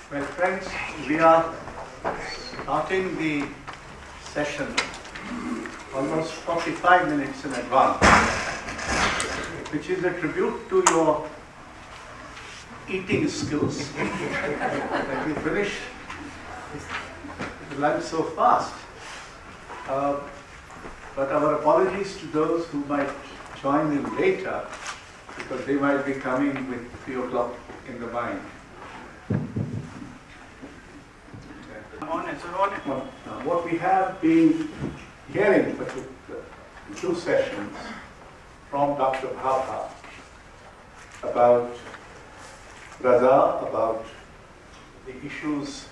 Well, friends, we are starting the session almost 45 minutes in advance, which is a tribute to your eating skills that you finish the lunch so fast. But our apologies to those who might join in later, because they might be coming with 3 o'clock in the mind. What we have been hearing for two sessions from Dr. BHABHA about Raza, about the issues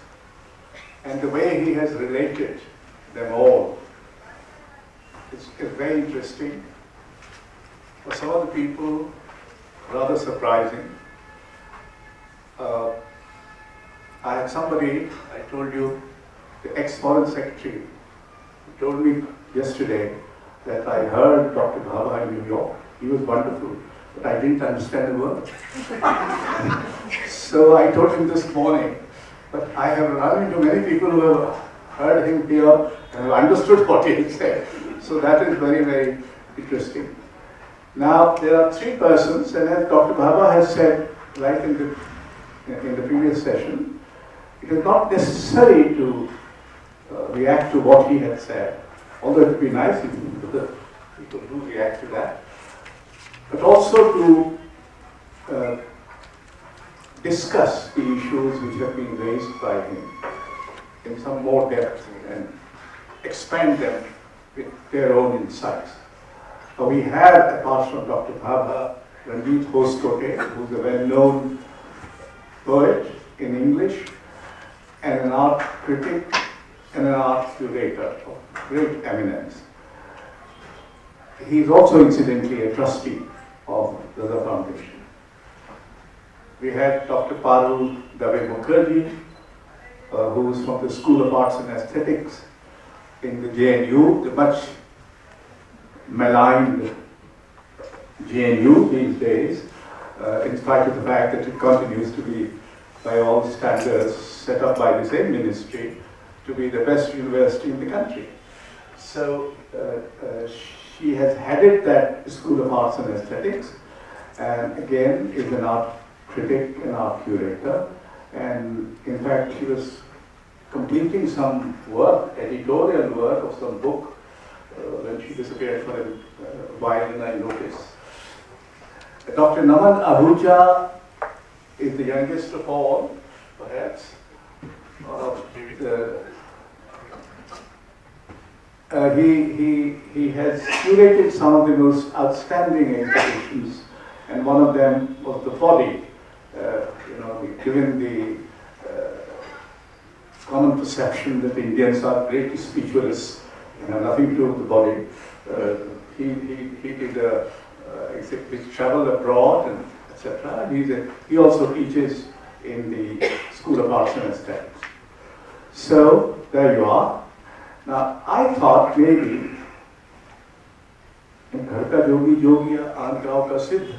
and the way he has related them all is very interesting. For some of the people, rather surprising. I had somebody, I told you, the ex-foreign secretary, who told me yesterday that I heard Dr. BHABHA in New York. He was wonderful, but I didn't understand a word. So I told him this morning, but I have run into many people who have heard him here and have understood what he said. So that is very, very interesting. Now, there are 3 persons, and as Dr. BHABHA has said right in the previous session, it is not necessary to react to what he had said, although it would be nice if people do react to that, but also to discuss the issues which have been raised by him in some more depth and expand them with their own insights. We have, apart from Dr. BHABHA, Ranjit Hoskote, who is a well-known poet in English, and an art critic and an art curator of great eminence. He is also incidentally a trustee of the Raza Foundation. We had Dr. Parul Dave Mukherjee, who is from the School of Arts and Aesthetics in the JNU, the much maligned JNU these days, in spite of the fact that it continues to be, by all standards, set up by the same ministry, to be the best university in the country. So she has headed that School of Arts and Aesthetics, and again is an art critic and art curator. And in fact, she was completing some work, editorial work of some book, when she disappeared for a while, and I noticed. Dr. Naman Ahuja is the youngest of all, perhaps. He has curated some of the most outstanding exhibitions, and one of them was the body. Given the common perception that the Indians are great spiritualists and have nothing to do with the body, he did a exhibit which traveled abroad and etc. He also teaches in the School of Arts and Aesthetics. So there you are. Now I thought maybe Ghar ka jogi jogiya, Aan Gaon ka Siddh.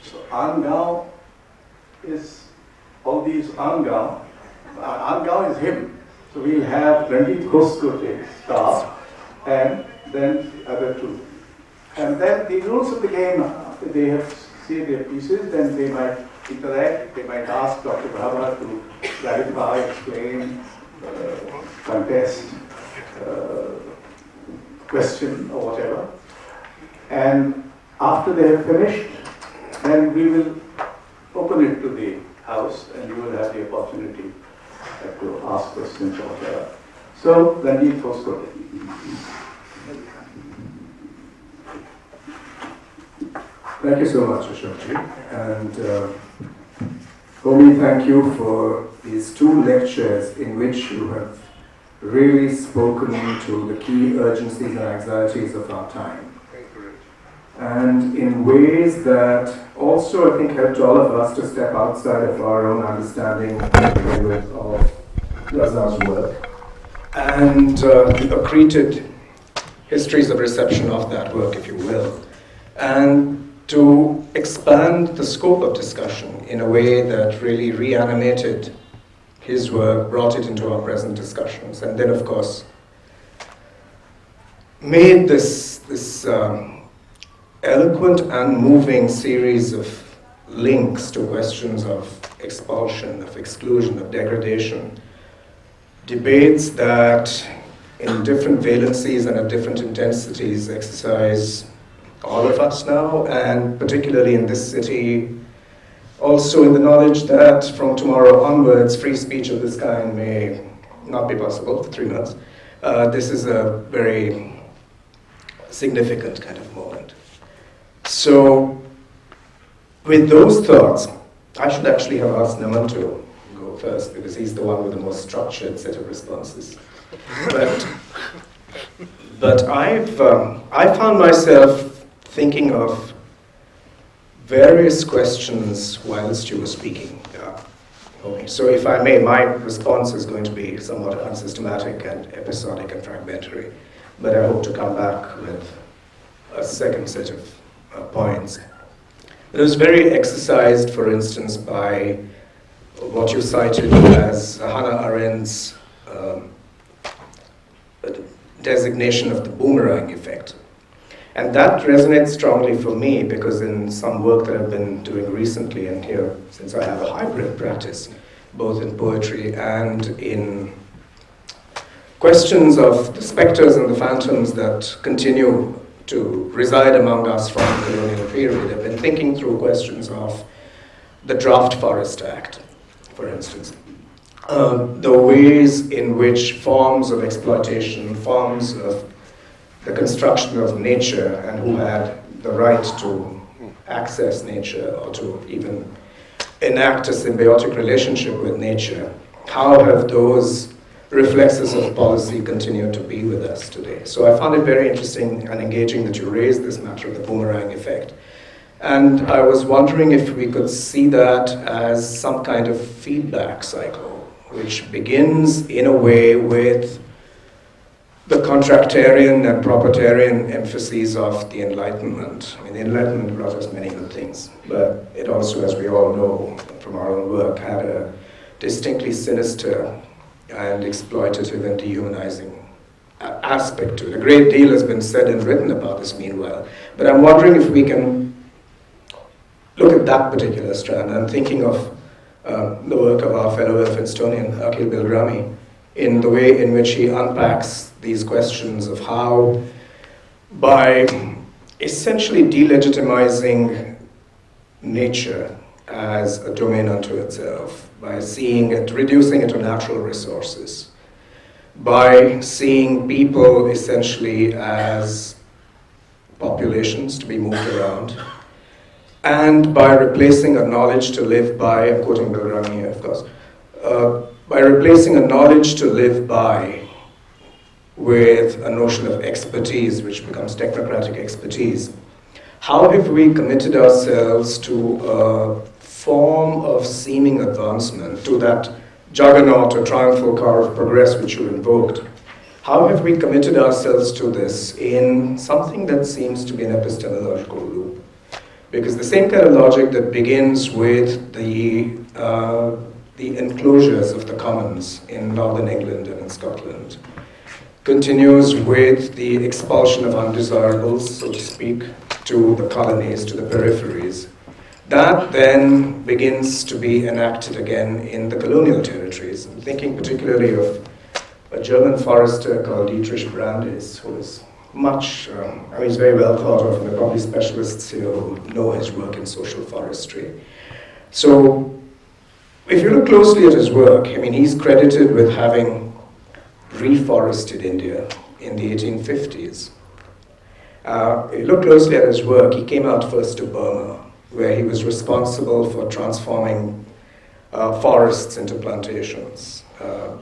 So Aan Gaon is all these Aan Gaon. Aan Gaon is him. So we'll have Ranjit Hoskote staff and then the other 2. And then the rules of the game, after they have seen their pieces, then they might interact, they might ask Dr. BHABHA to clarify, explain, contest, question or whatever. And after they have finished, then we will open it to the house and you will have the opportunity to ask questions or whatever. So, Ranjit Hoskote. Thank you so much, Ashokji. And HOMI, thank you for these 2 lectures in which you have really spoken to the key urgencies and anxieties of our time. And in ways that also, I think, helped all of us to step outside of our own understanding of Raza's work and accreted histories of reception of that work, if you will, and to expand the scope of discussion in a way that really reanimated his work, brought it into our present discussions, and then, of course, made this eloquent and moving series of links to questions of expulsion, of exclusion, of degradation, debates that in different valencies and at different intensities exercise all of us now, and particularly in this city, also in the knowledge that from tomorrow onwards, free speech of this kind may not be possible for 3 months. This is a very significant kind of moment. So, with those thoughts, I should actually have asked Naman to go first, because he's the one with the most structured set of responses. But I found myself thinking of various questions whilst you were speaking. Okay. So if I may, my response is going to be somewhat unsystematic and episodic and fragmentary, but I hope to come back with a second set of points. It was very exercised, for instance, by what you cited as Hannah Arendt's designation of the boomerang effect. And that resonates strongly for me because in some work that I've been doing recently, and here, since I have a hybrid practice, both in poetry and in questions of the specters and the phantoms that continue to reside among us from the colonial period, I've been thinking through questions of the Draft Forest Act, for instance. The ways in which forms of exploitation, forms of the construction of nature, and who had the right to access nature or to even enact a symbiotic relationship with nature, how have those reflexes of policy continued to be with us today? So I found it very interesting and engaging that you raised this matter of the boomerang effect. And I was wondering if we could see that as some kind of feedback cycle, which begins in a way with the contractarian and proprietarian emphases of the Enlightenment. I mean, the Enlightenment brought us many good things, but it also, as we all know from our own work, had a distinctly sinister and exploitative and dehumanizing aspect to it. A great deal has been said and written about this meanwhile, but I'm wondering if we can look at that particular strand. I'm thinking of the work of our fellow Elphinstonian, Akhil Bilgrami, in the way in which he unpacks these questions of how, by essentially delegitimizing nature as a domain unto itself, by seeing it, reducing it to natural resources, by seeing people essentially as populations to be moved around, and by replacing a knowledge to live by, I'm quoting Bilgrami here, of course, by replacing a knowledge to live by with a notion of expertise, which becomes technocratic expertise. How have we committed ourselves to a form of seeming advancement, to that juggernaut or triumphal car of progress which you invoked? How have we committed ourselves to this in something that seems to be an epistemological loop? Because the same kind of logic that begins with the enclosures of the commons in northern England and in Scotland continues with the expulsion of undesirables, so to speak, to the colonies, to the peripheries. That then begins to be enacted again in the colonial territories. I'm thinking particularly of a German forester called Dietrich Brandis, who is much, he's very well thought of, and there are probably specialists here who know his work in social forestry. So, if you look closely at his work, I mean, he's credited with having reforested India in the 1850s. If you look closely at his work, he came out first to Burma, where he was responsible for transforming forests into plantations,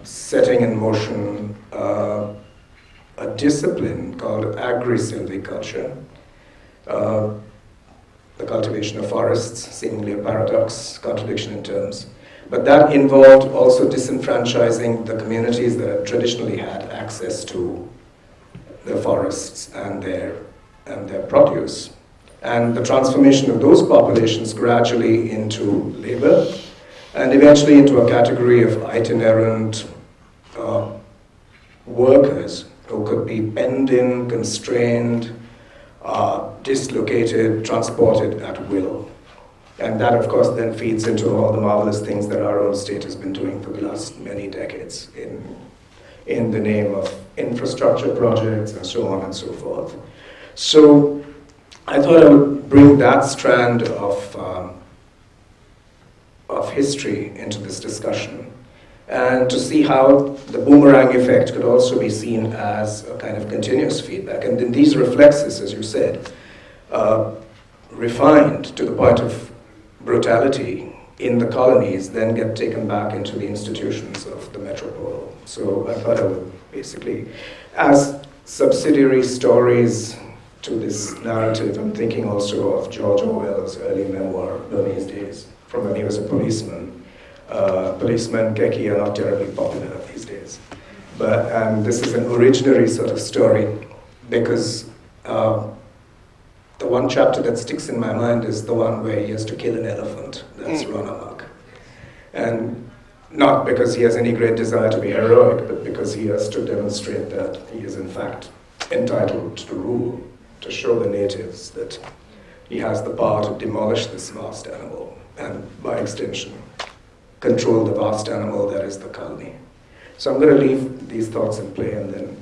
setting in motion a discipline called agri-silviculture, the cultivation of forests, seemingly a paradox, contradiction in terms. But that involved also disenfranchising the communities that had traditionally had access to the forests and their produce. And the transformation of those populations gradually into labor and eventually into a category of itinerant workers who could be penned in, constrained, dislocated, transported at will. And that, of course, then feeds into all the marvelous things that our own state has been doing for the last many decades in the name of infrastructure projects and so on and so forth. So I thought I would bring that strand of history into this discussion, and to see how the boomerang effect could also be seen as a kind of continuous feedback. And then these reflexes, as you said, refined to the point of brutality in the colonies, then get taken back into the institutions of the metropole. So I thought I would basically, as subsidiary stories to this narrative, I'm thinking also of George Orwell's early memoir, Burmese Days, from when he was a policeman. Policemen, Keki, are not terribly popular these days. But this is an originary sort of story, because the one chapter that sticks in my mind is the one where he has to kill an elephant that's run amok. And not because he has any great desire to be heroic, but because he has to demonstrate that he is in fact entitled to rule, to show the natives that he has the power to demolish this vast animal, and by extension, control the vast animal that is the colony. So I'm going to leave these thoughts in play and then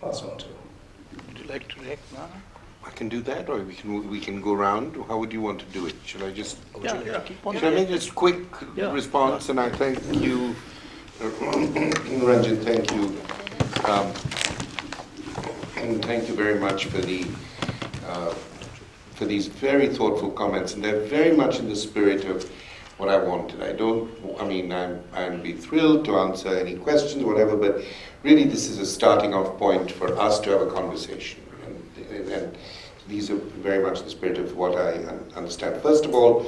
pass on to. Would you like to react now? I can do that, or we can go around. How would you want to do it? Should I just? Keep on. Should I make just a quick response? And I thank you, Ranjit. Thank you, and thank you very much for these very thoughtful comments, and they're very much in the spirit of what I wanted. I'd be thrilled to answer any questions, whatever, but really this is a starting off point for us to have a conversation. And these are very much the spirit of what I understand. First of all,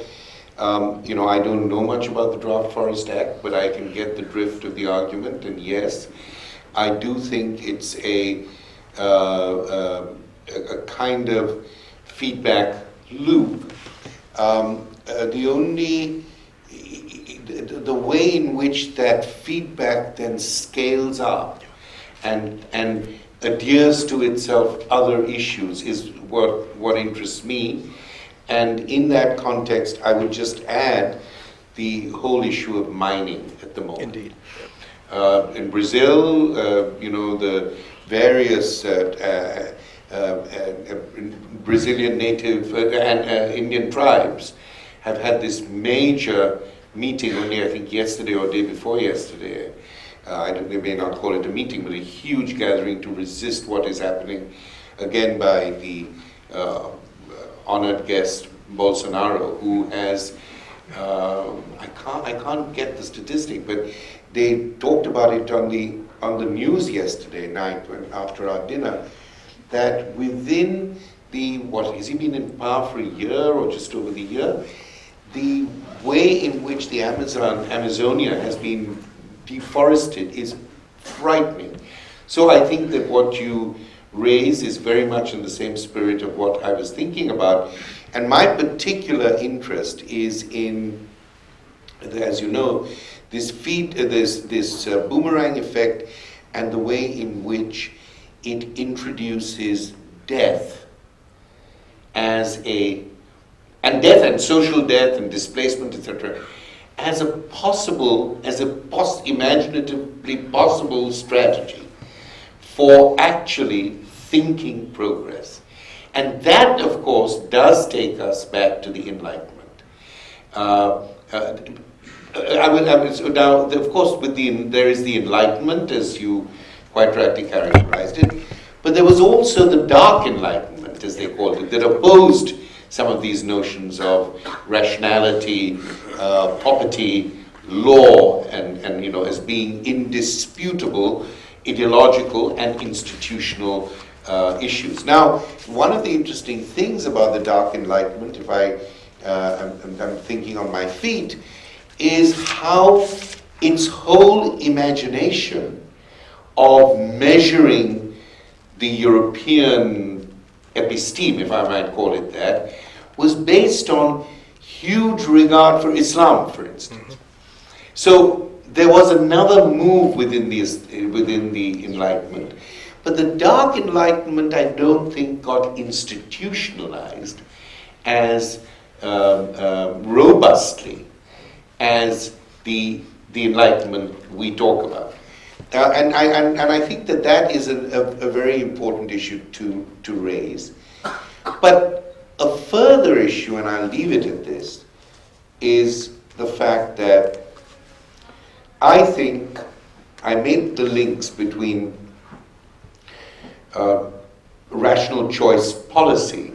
I don't know much about the Draft Forest Act, but I can get the drift of the argument, and yes, I do think it's a kind of feedback loop. The way in which that feedback then scales up and adheres to itself other issues is what interests me. And in that context, I would just add the whole issue of mining at the moment. Indeed. In Brazil, the various Brazilian native and Indian tribes have had this major meeting only, I think, yesterday or day before yesterday. They may not call it a meeting, but a huge gathering to resist what is happening, again by the honored guest Bolsonaro, who has, I can't get the statistic, but they talked about it on the news yesterday night after our dinner, that within has he been in power for a year or just over the year? The way in which the Amazonia has been deforested is frightening. So I think that what you raise is very much in the same spirit of what I was thinking about. And my particular interest is in, as you know, this boomerang effect and the way in which it introduces death death and social death and displacement, etc., as a imaginatively possible strategy for actually thinking progress. And that, of course, does take us back to the Enlightenment. Now, of course, there is the Enlightenment, as you quite rightly characterized it, but there was also the Dark Enlightenment, as they called it, that opposed some of these notions of rationality, property, law, and as being indisputable ideological and institutional issues. Now, one of the interesting things about the Dark Enlightenment, if I'm thinking on my feet, is how its whole imagination of measuring the European episteme, if I might call it that, was based on huge regard for Islam, for instance. So there was another move within the Enlightenment, but the Dark Enlightenment I don't think got institutionalized as robustly as the Enlightenment we talk about. And I think that is a very important issue to raise. But a further issue, and I'll leave it at this, is the fact that I think I made the links between rational choice policy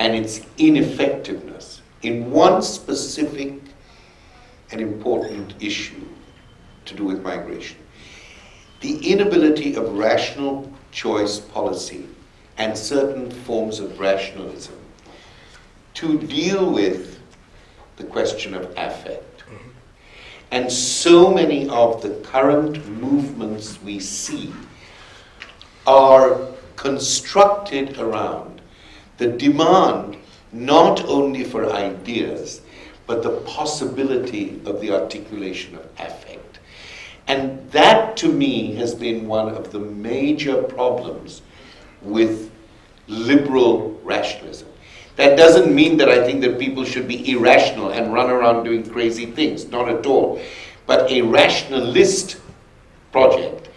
and its ineffectiveness in one specific and important issue to do with migration. The inability of rational choice policy and certain forms of rationalism to deal with the question of affect. And so many of the current movements we see are constructed around the demand not only for ideas, but the possibility of the articulation of affect. And that, to me, has been one of the major problems with liberal rationalism. That doesn't mean that I think that people should be irrational and run around doing crazy things, not at all. But a rationalist project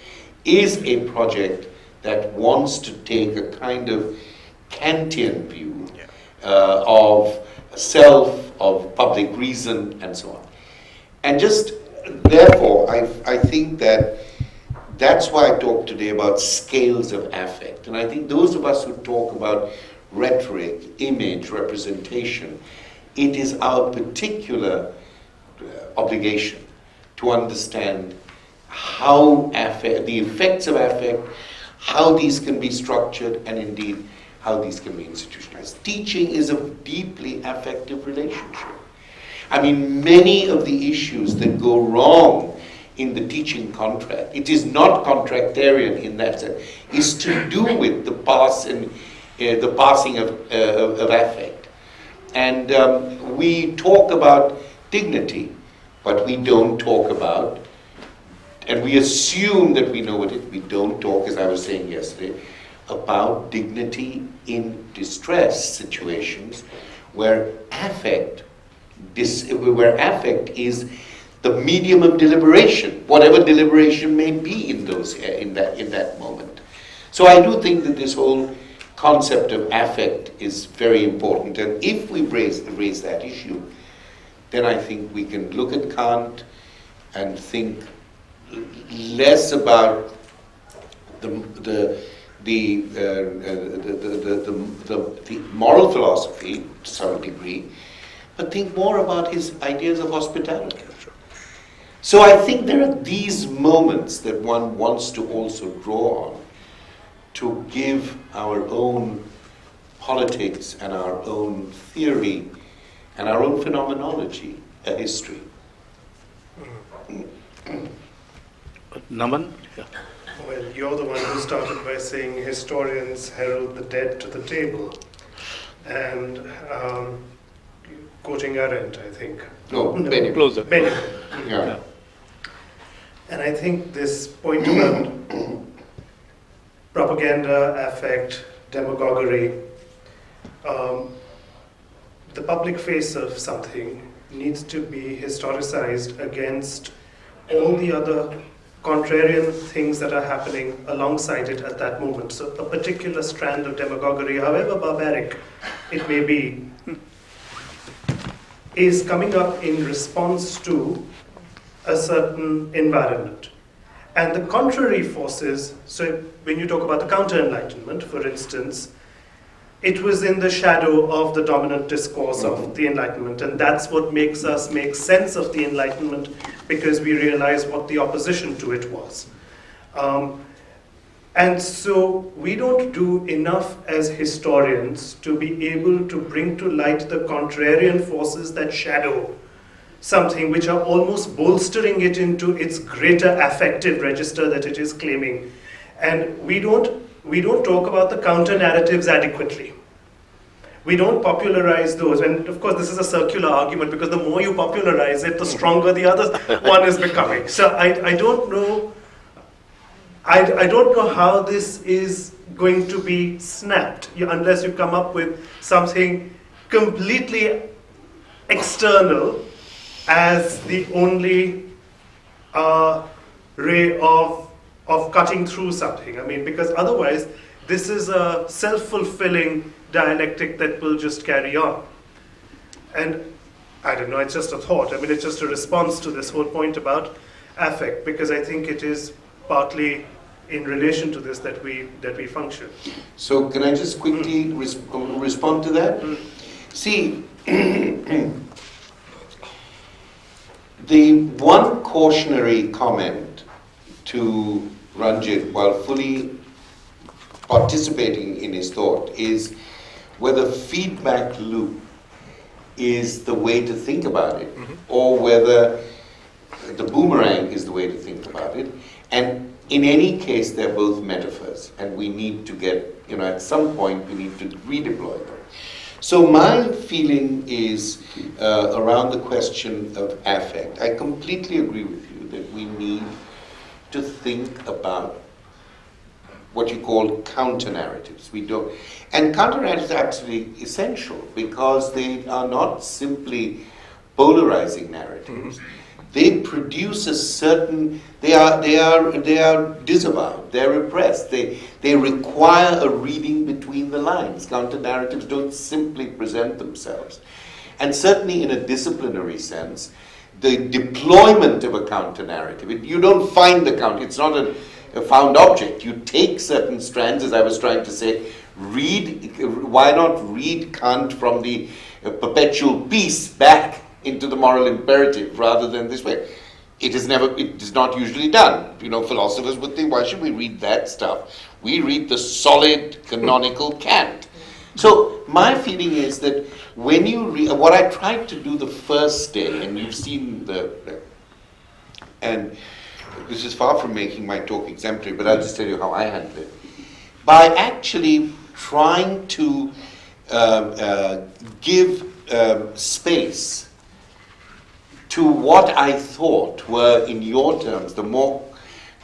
is a project that wants to take a kind of Kantian view of self, of public reason, and so on. And just therefore, I think that that's why I talk today about scales of affect. And I think those of us who talk about rhetoric, image, representation, it is our particular obligation to understand how affect, the effects of affect, how these can be structured, and indeed how these can be institutionalized. Teaching is a deeply affective relationship. I mean, many of the issues that go wrong in the teaching contract, it is not contractarian in that sense, is to do with the passing of affect. And we talk about dignity, but we don't talk about, and we assume that we know what it is. We don't talk, as I was saying yesterday, about dignity in distress situations where affect is the medium of deliberation, whatever deliberation may be in that moment. So I do think that this whole concept of affect is very important, and if we raise that issue, then I think we can look at Kant and think less about the moral philosophy to some degree, but think more about his ideas of hospitality. So I think there are these moments that one wants to also draw on to give our own politics and our own theory and our own phenomenology a history. Naman? Yeah. Well, you're the one who started by saying historians herald the dead to the table. And quoting Arendt, I think. No, Benjamin. Closer. Benjamin. Yeah. And I think this point about propaganda, affect, demagoguery, the public face of something needs to be historicized against all the other contrarian things that are happening alongside it at that moment. So a particular strand of demagoguery, however barbaric it may be, is coming up in response to a certain environment. And the contrary forces, so when you talk about the counter-enlightenment, for instance, it was in the shadow of the dominant discourse of the Enlightenment, and that's what makes us make sense of the Enlightenment, because we realize what the opposition to it was. And so we don't do enough as historians to be able to bring to light the contrarian forces that shadow something, which are almost bolstering it into its greater affective register that it is claiming. And we don't talk about the counter-narratives adequately. we don't popularize those. And of course, this is a circular argument because the more you popularize it, the stronger the other one is becoming. So I don't know. I don't know how this is going to be snapped unless you come up with something completely external as the only ray of cutting through something. I mean, because otherwise, this is a self-fulfilling dialectic that will just carry on. And I don't know, it's just a thought. I mean, it's just a response to this whole point about affect, because I think it is partly in relation to this that we function. So can I just quickly respond to that? See, the one cautionary comment to Ranjit while fully participating in his thought is whether feedback loop is the way to think about it, or whether the boomerang is the way to think about it. And in any case, they're both metaphors, and we need to get, at some point, we need to redeploy them. So my feeling is around the question of affect. I completely agree with you that we need to think about what you call counter-narratives. And counter-narratives are absolutely essential because they are not simply polarizing narratives. They produce a certain, they are disavowed, they're repressed, they require a reading between the lines. Counter-narratives don't simply present themselves. And certainly in a disciplinary sense, the deployment of a counter-narrative, you don't find the counter, it's not a found object. You take certain strands, as I was trying to say, why not read Kant from the perpetual peace back into the moral imperative rather than this way? It is not usually done. Philosophers would think, why should we read that stuff? We read the solid canonical Kant. So my feeling is that when you read, what I tried to do the first day, and you've seen and this is far from making my talk exemplary, but I'll just tell you how I handle it. By actually trying to give space to what I thought were, in your terms, the more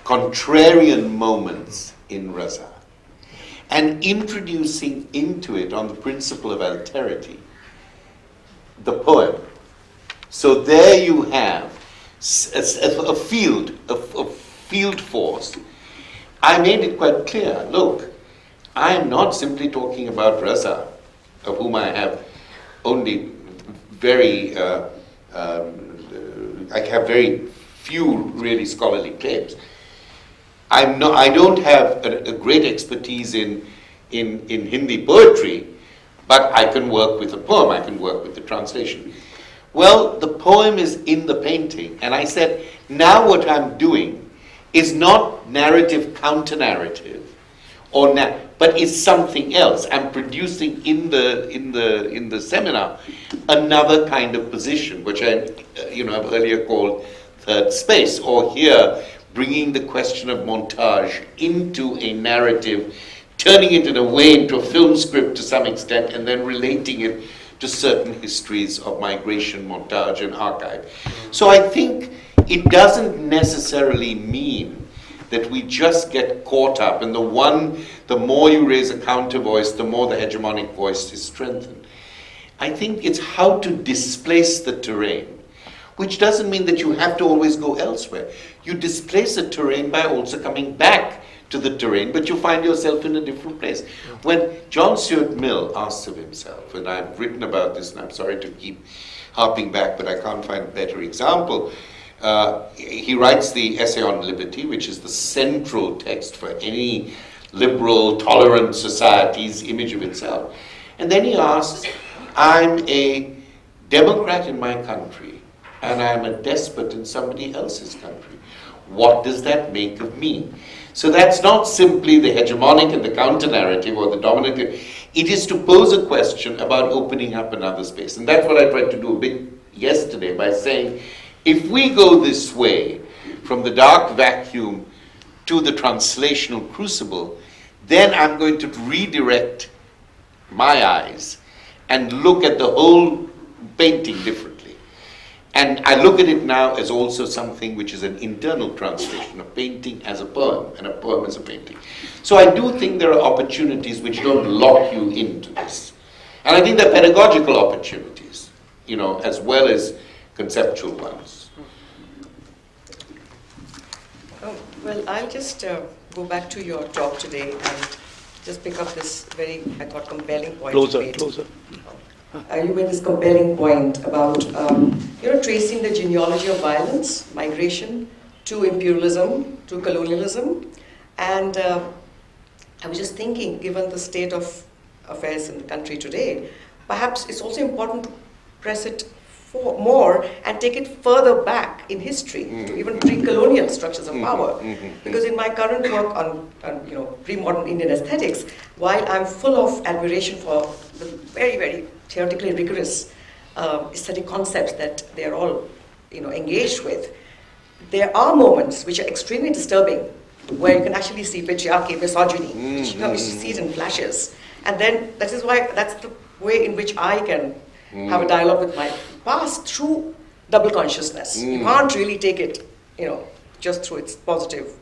contrarian moments in Raza, and introducing into it, on the principle of alterity, the poem. So there you have a field force. I made it quite clear, look, I am not simply talking about Raza, of whom I have only I have very few really scholarly claims. I don't have a great expertise in Hindi poetry, but I can work with a poem, I can work with the translation. Well, the poem is in the painting, and I said, now what I'm doing is not narrative counter-narrative, but is something else. I'm producing in the seminar another kind of position, which I have earlier called third space, or here bringing the question of montage into a narrative, turning it in a way into a film script to some extent, and then relating it to certain histories of migration, montage, and archive. So I think it doesn't necessarily mean that we just get caught up, and the more you raise a counter voice, the more the hegemonic voice is strengthened. I think it's how to displace the terrain, which doesn't mean that you have to always go elsewhere. You displace the terrain by also coming back to the terrain, but you find yourself in a different place. When John Stuart Mill asks of himself, and I've written about this, and I'm sorry to keep harping back, but I can't find a better example. He writes the Essay on Liberty, which is the central text for any liberal, tolerant society's image of itself. And then he asks, I'm a Democrat in my country, and I'm a despot in somebody else's country. What does that make of me? So that's not simply the hegemonic and the counter-narrative or the dominant. It is to pose a question about opening up another space. And that's what I tried to do a bit yesterday by saying, if we go this way, from the dark vacuum to the translational crucible, then I'm going to redirect my eyes and look at the whole painting differently. And I look at it now as also something which is an internal translation, a painting as a poem, and a poem as a painting. So I do think there are opportunities which don't lock you into this. And I think there are pedagogical opportunities, you know, as well as conceptual ones. Oh, well, I'll just go back to your talk today and just pick up this very, I thought, compelling point. Closer. You made this compelling point about, tracing the genealogy of violence, migration, to imperialism, to colonialism. And I was just thinking, given the state of affairs in the country today, perhaps it's also important to press it more and take it further back in history, to even pre-colonial structures of power. Because in my current work on pre-modern Indian aesthetics, while I'm full of admiration for the very, very theoretically rigorous aesthetic concepts that they are all engaged with, there are moments which are extremely disturbing, where you can actually see patriarchy, misogyny, you see it in flashes. And then that's the way in which I can have a dialogue with my past through double consciousness. You can't really take it, just through its positive,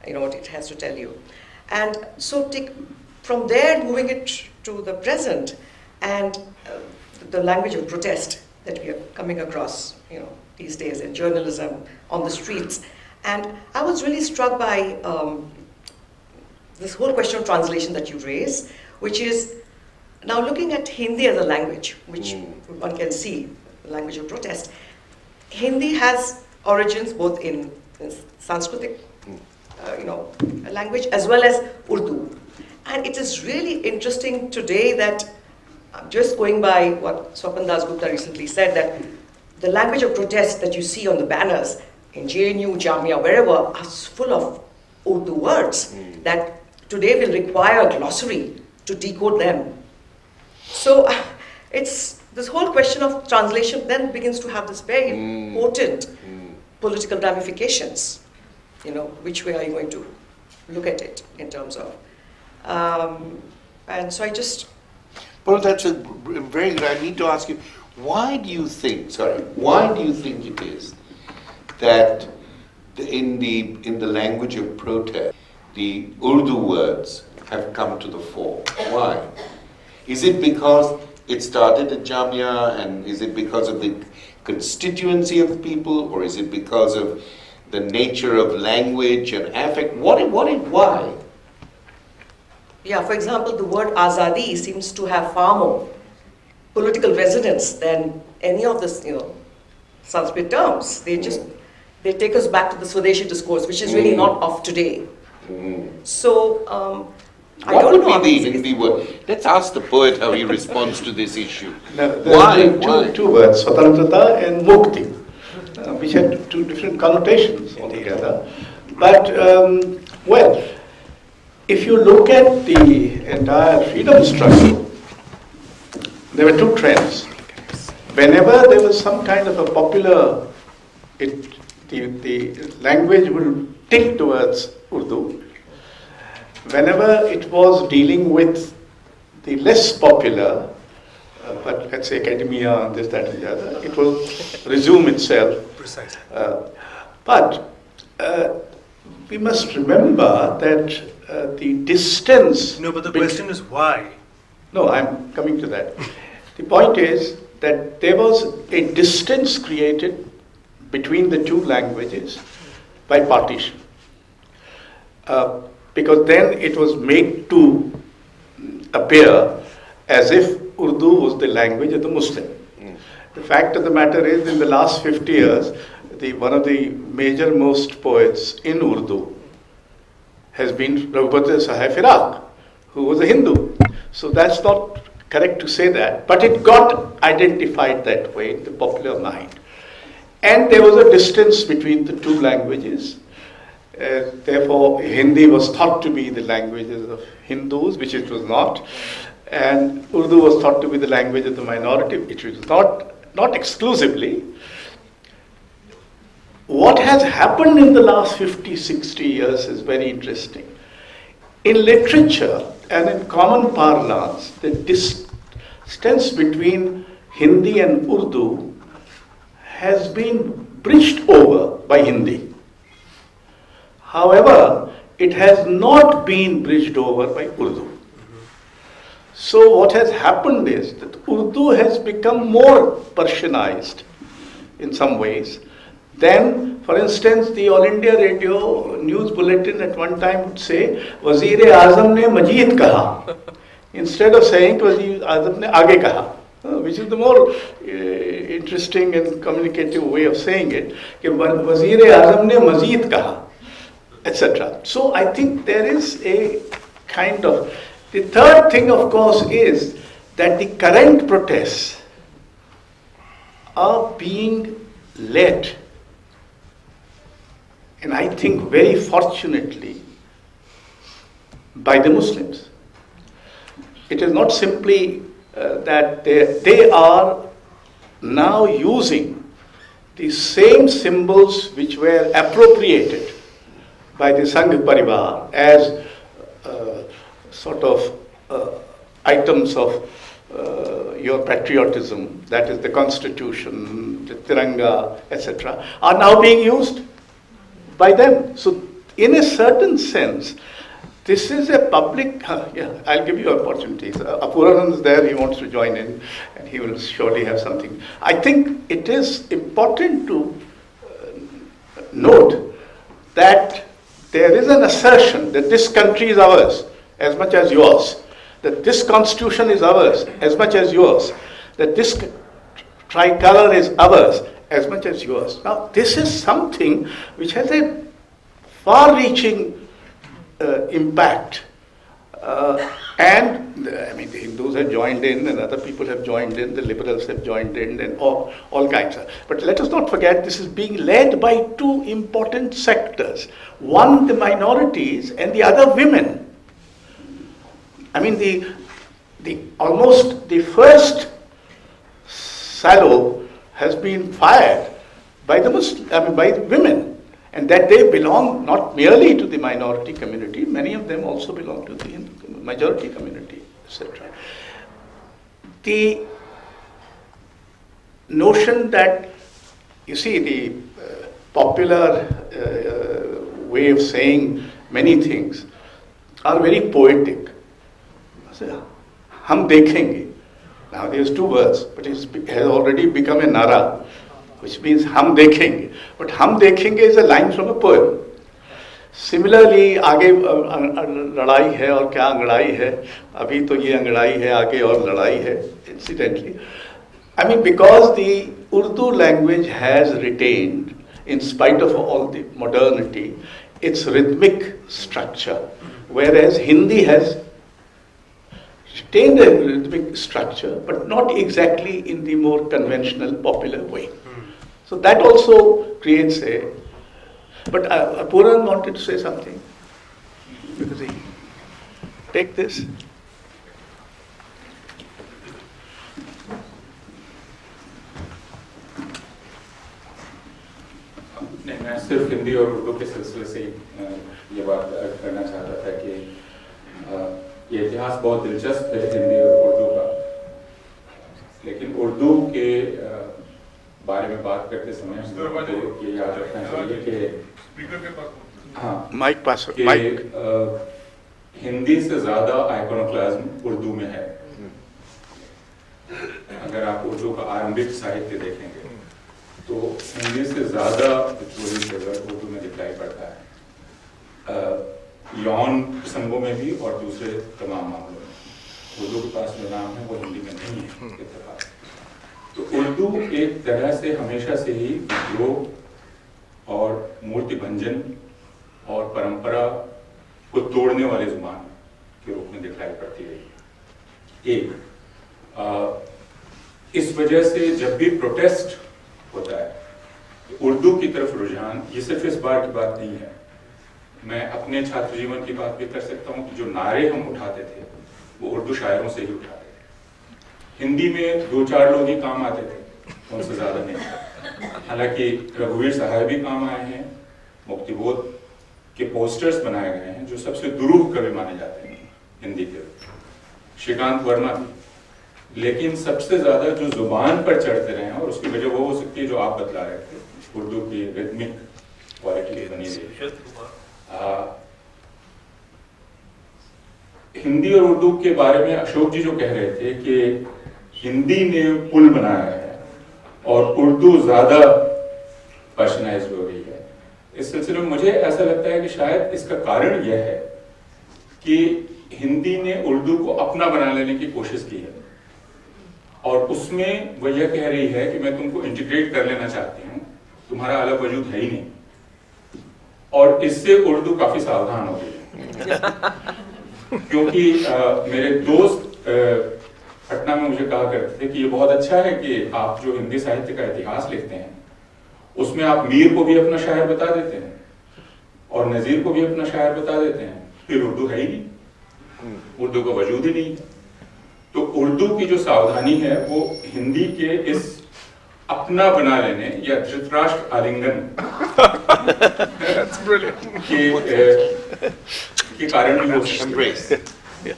what it has to tell you. And so from there, moving it to the present and the language of protest that we are coming across, these days in journalism, on the streets. And I was really struck by this whole question of translation that you raise, which is now looking at Hindi as a language, which one can see, the language of protest. Hindi has origins both in Sanskritic, language, as well as Urdu. And it is really interesting today that, just going by what Swapan Das Gupta recently said, that the language of protest that you see on the banners in JNU, Jamia, wherever, are full of Urdu words that today will require a glossary to decode them. So it's this whole question of translation then begins to have this very important political ramifications. Which way are you going to look at it in terms of? And so I just... Well, that's a very good. I need to ask you, why do you think it is that in the language of protest, the Urdu words have come to the fore? Why? Is it because it started at Jamia, and is it because of the constituency of the people, or is it because of the nature of language and affect? Why? Yeah, for example, the word azadi seems to have far more political resonance than any of the Sanskrit terms. They take us back to the Swadeshi discourse, which is really not of today. So I don't know. What would be the Hindi word? Let's ask the poet how he responds to this issue. Why? Two words, Swatantrata and Mukti, which had two different connotations altogether. But, if you look at the entire freedom struggle, there were two trends. Whenever there was some kind of a popular, the language will tilt towards Urdu. Whenever it was dealing with the less popular, but let's say academia, this, that, and the other, it will resume itself. Precisely. But we must remember that the distance... No, but the question is why? No, I'm coming to that. The point is that there was a distance created between the two languages by partition. Because then it was made to appear as if Urdu was the language of the Muslim. The fact of the matter is, in the last 50 years, one of the major most poets in Urdu has been Raghupat Sahib Firaq, who was a Hindu. So that's not correct to say that, but it got identified that way in the popular mind. And there was a distance between the two languages. Therefore, Hindi was thought to be the languages of Hindus, which it was not. And Urdu was thought to be the language of the minority, which was not exclusively. What has happened in the last 50, 60 years is very interesting. In literature and in common parlance, distance between Hindi and Urdu has been bridged over by Hindi. However, it has not been bridged over by Urdu. So what has happened is that Urdu has become more Persianized in some ways. Then, for instance, the All India Radio news bulletin at one time would say, Wazir-e-Azam ne Majid kaha, instead of saying Wazir-e-Azam ne Aage kaha, which is the more interesting and communicative way of saying it, कि Wazir-e-Azam ne Mazid kaha, etc. So I think there is a kind of... The third thing, of course, is that the current protests are being led, and I think very fortunately, by the Muslims. It is not simply that they are now using the same symbols which were appropriated by the Sangh Parivar as sort of items of your patriotism, that is the constitution, the Tiranga, etc., are now being used by them. So in a certain sense, this is a public, I'll give you opportunities. Apuranand is there, he wants to join in, and he will surely have something. I think it is important to note that there is an assertion that this country is ours as much as yours, that this constitution is ours as much as yours, that this tricolor is ours as much as yours. Now, this is something which has a far-reaching impact. And I mean, the Hindus have joined in, and other people have joined in, the liberals have joined in, and all kinds of. But let us not forget, this is being led by two important sectors. One, the minorities, and the other, women. I mean, almost the first salvo has been fired by by women, and that they belong not merely to the minority community, many of them also belong to the majority community, etc. The notion that, you see, the popular way of saying many things are very poetic. Hum dekhenge. Now there's two words, but it has already become a nara, which means hum dekhenge. But hum dekhenge is a line from a poem. Similarly, आगे लड़ाई है और क्या अंगड़ाई है, अभी तो ये अंगड़ाई है, आगे और लड़ाई है. Incidentally, I mean, because the Urdu language has retained, in spite of all the modernity, its rhythmic structure, whereas Hindi has retained a rhythmic structure, but not exactly in the more conventional, popular way. So that also creates a... But Apuran wanted to say something. Because he... Take this. मैं सिर्फ हिंदी और उर्दू के सिलसिले से ये बात करना चाहता था कि ये इतिहास बहुत दिलचस्प है हिंदी और उर्दू का, लेकिन उर्दू के बारे में बात करते समय हमको ये याद रखना चाहिए कि माइक पास कि हिंदी से ज़्यादा आइकोनोक्लाज्म उर्दू में है। अगर आप उर्दू का आरंभिक साहित्य देखेंगे तो हिंदी से ज़्यादा विद्रोही तेवर उर्दू में दिखाई पड़ता है, यौन प्रसंगों में भी और दूसरे तमाम मामलों में। उर्दू के पास जो नाम है वो हिंदी में नहीं है इत्तेफाक। तो उर्दू एक तरह से हमेशा से ही विद्रोह और मूर्ति भंजन और परंपरा को तोड़ने वाली जुबान के रूप में दिखाई पड़ती रही। इस वजह से जब भी प्रोटेस्ट होता है उर्दू की तरफ रुझान, ये सिर्फ इस बार की बात नहीं है, मैं अपने छात्र जीवन की बात भी कर सकता हूँ कि जो नारे हम उठाते थे वो उर्दू शायरों से ही उठाते थे। हिंदी में दो चार लोग ही काम आते थे, उनसे ज़्यादा नहीं। हालांकि रघुवीर साहब भी काम आए हैं, मुक्तिबोध के पोस्टर्स बनाए गए हैं जो सबसे दुरूह कवि माने जाते हैं हिंदी के, श्रीकांत वर्मा भी, लेकिन सबसे ज़्यादा जो ज़ुबान पर चढ़ते रहे हैं, और उसकी वजह वो हो सकती है जो आप बतला रहे थे, उर्दू की रिदमिक क्वालिटी बनी रही। हिंदी और उर्दू के बारे में अशोक जी जो कह रहे थे कि हिंदी ने पुल बनाया है और उर्दू ज़्यादा पर्सनलाइज्ड हो रही है, इस सिलसिले में मुझे ऐसा लगता है कि शायद इसका कारण यह है कि हिंदी ने उर्दू को अपना बना लेने की कोशिश की है, और उसमें वह यह कह रही है कि मैं तुमको इंटीग्रेट कर लेना चाहती हूँ, तुम्हारा अलग वजूद है ही नहीं, और इससे उर्दू काफी सावधान हो गई है। क्योंकि मेरे दोस्त पटना में मुझे कहा करते थे कि ये बहुत अच्छा है कि आप जो हिंदी साहित्य का इतिहास लिखते हैं उसमें आप मीर को भी अपना शायर बता देते हैं और नजीर को भी अपना शायर बता देते हैं, फिर उर्दू है ही नहीं, उर्दू का वजूद ही नहीं। तो उर्दू की जो सावधानी है वो हिंदी के इस अपना बना लेने या धृतराष्ट्र आलिंगन के कारण भी हो सकती है।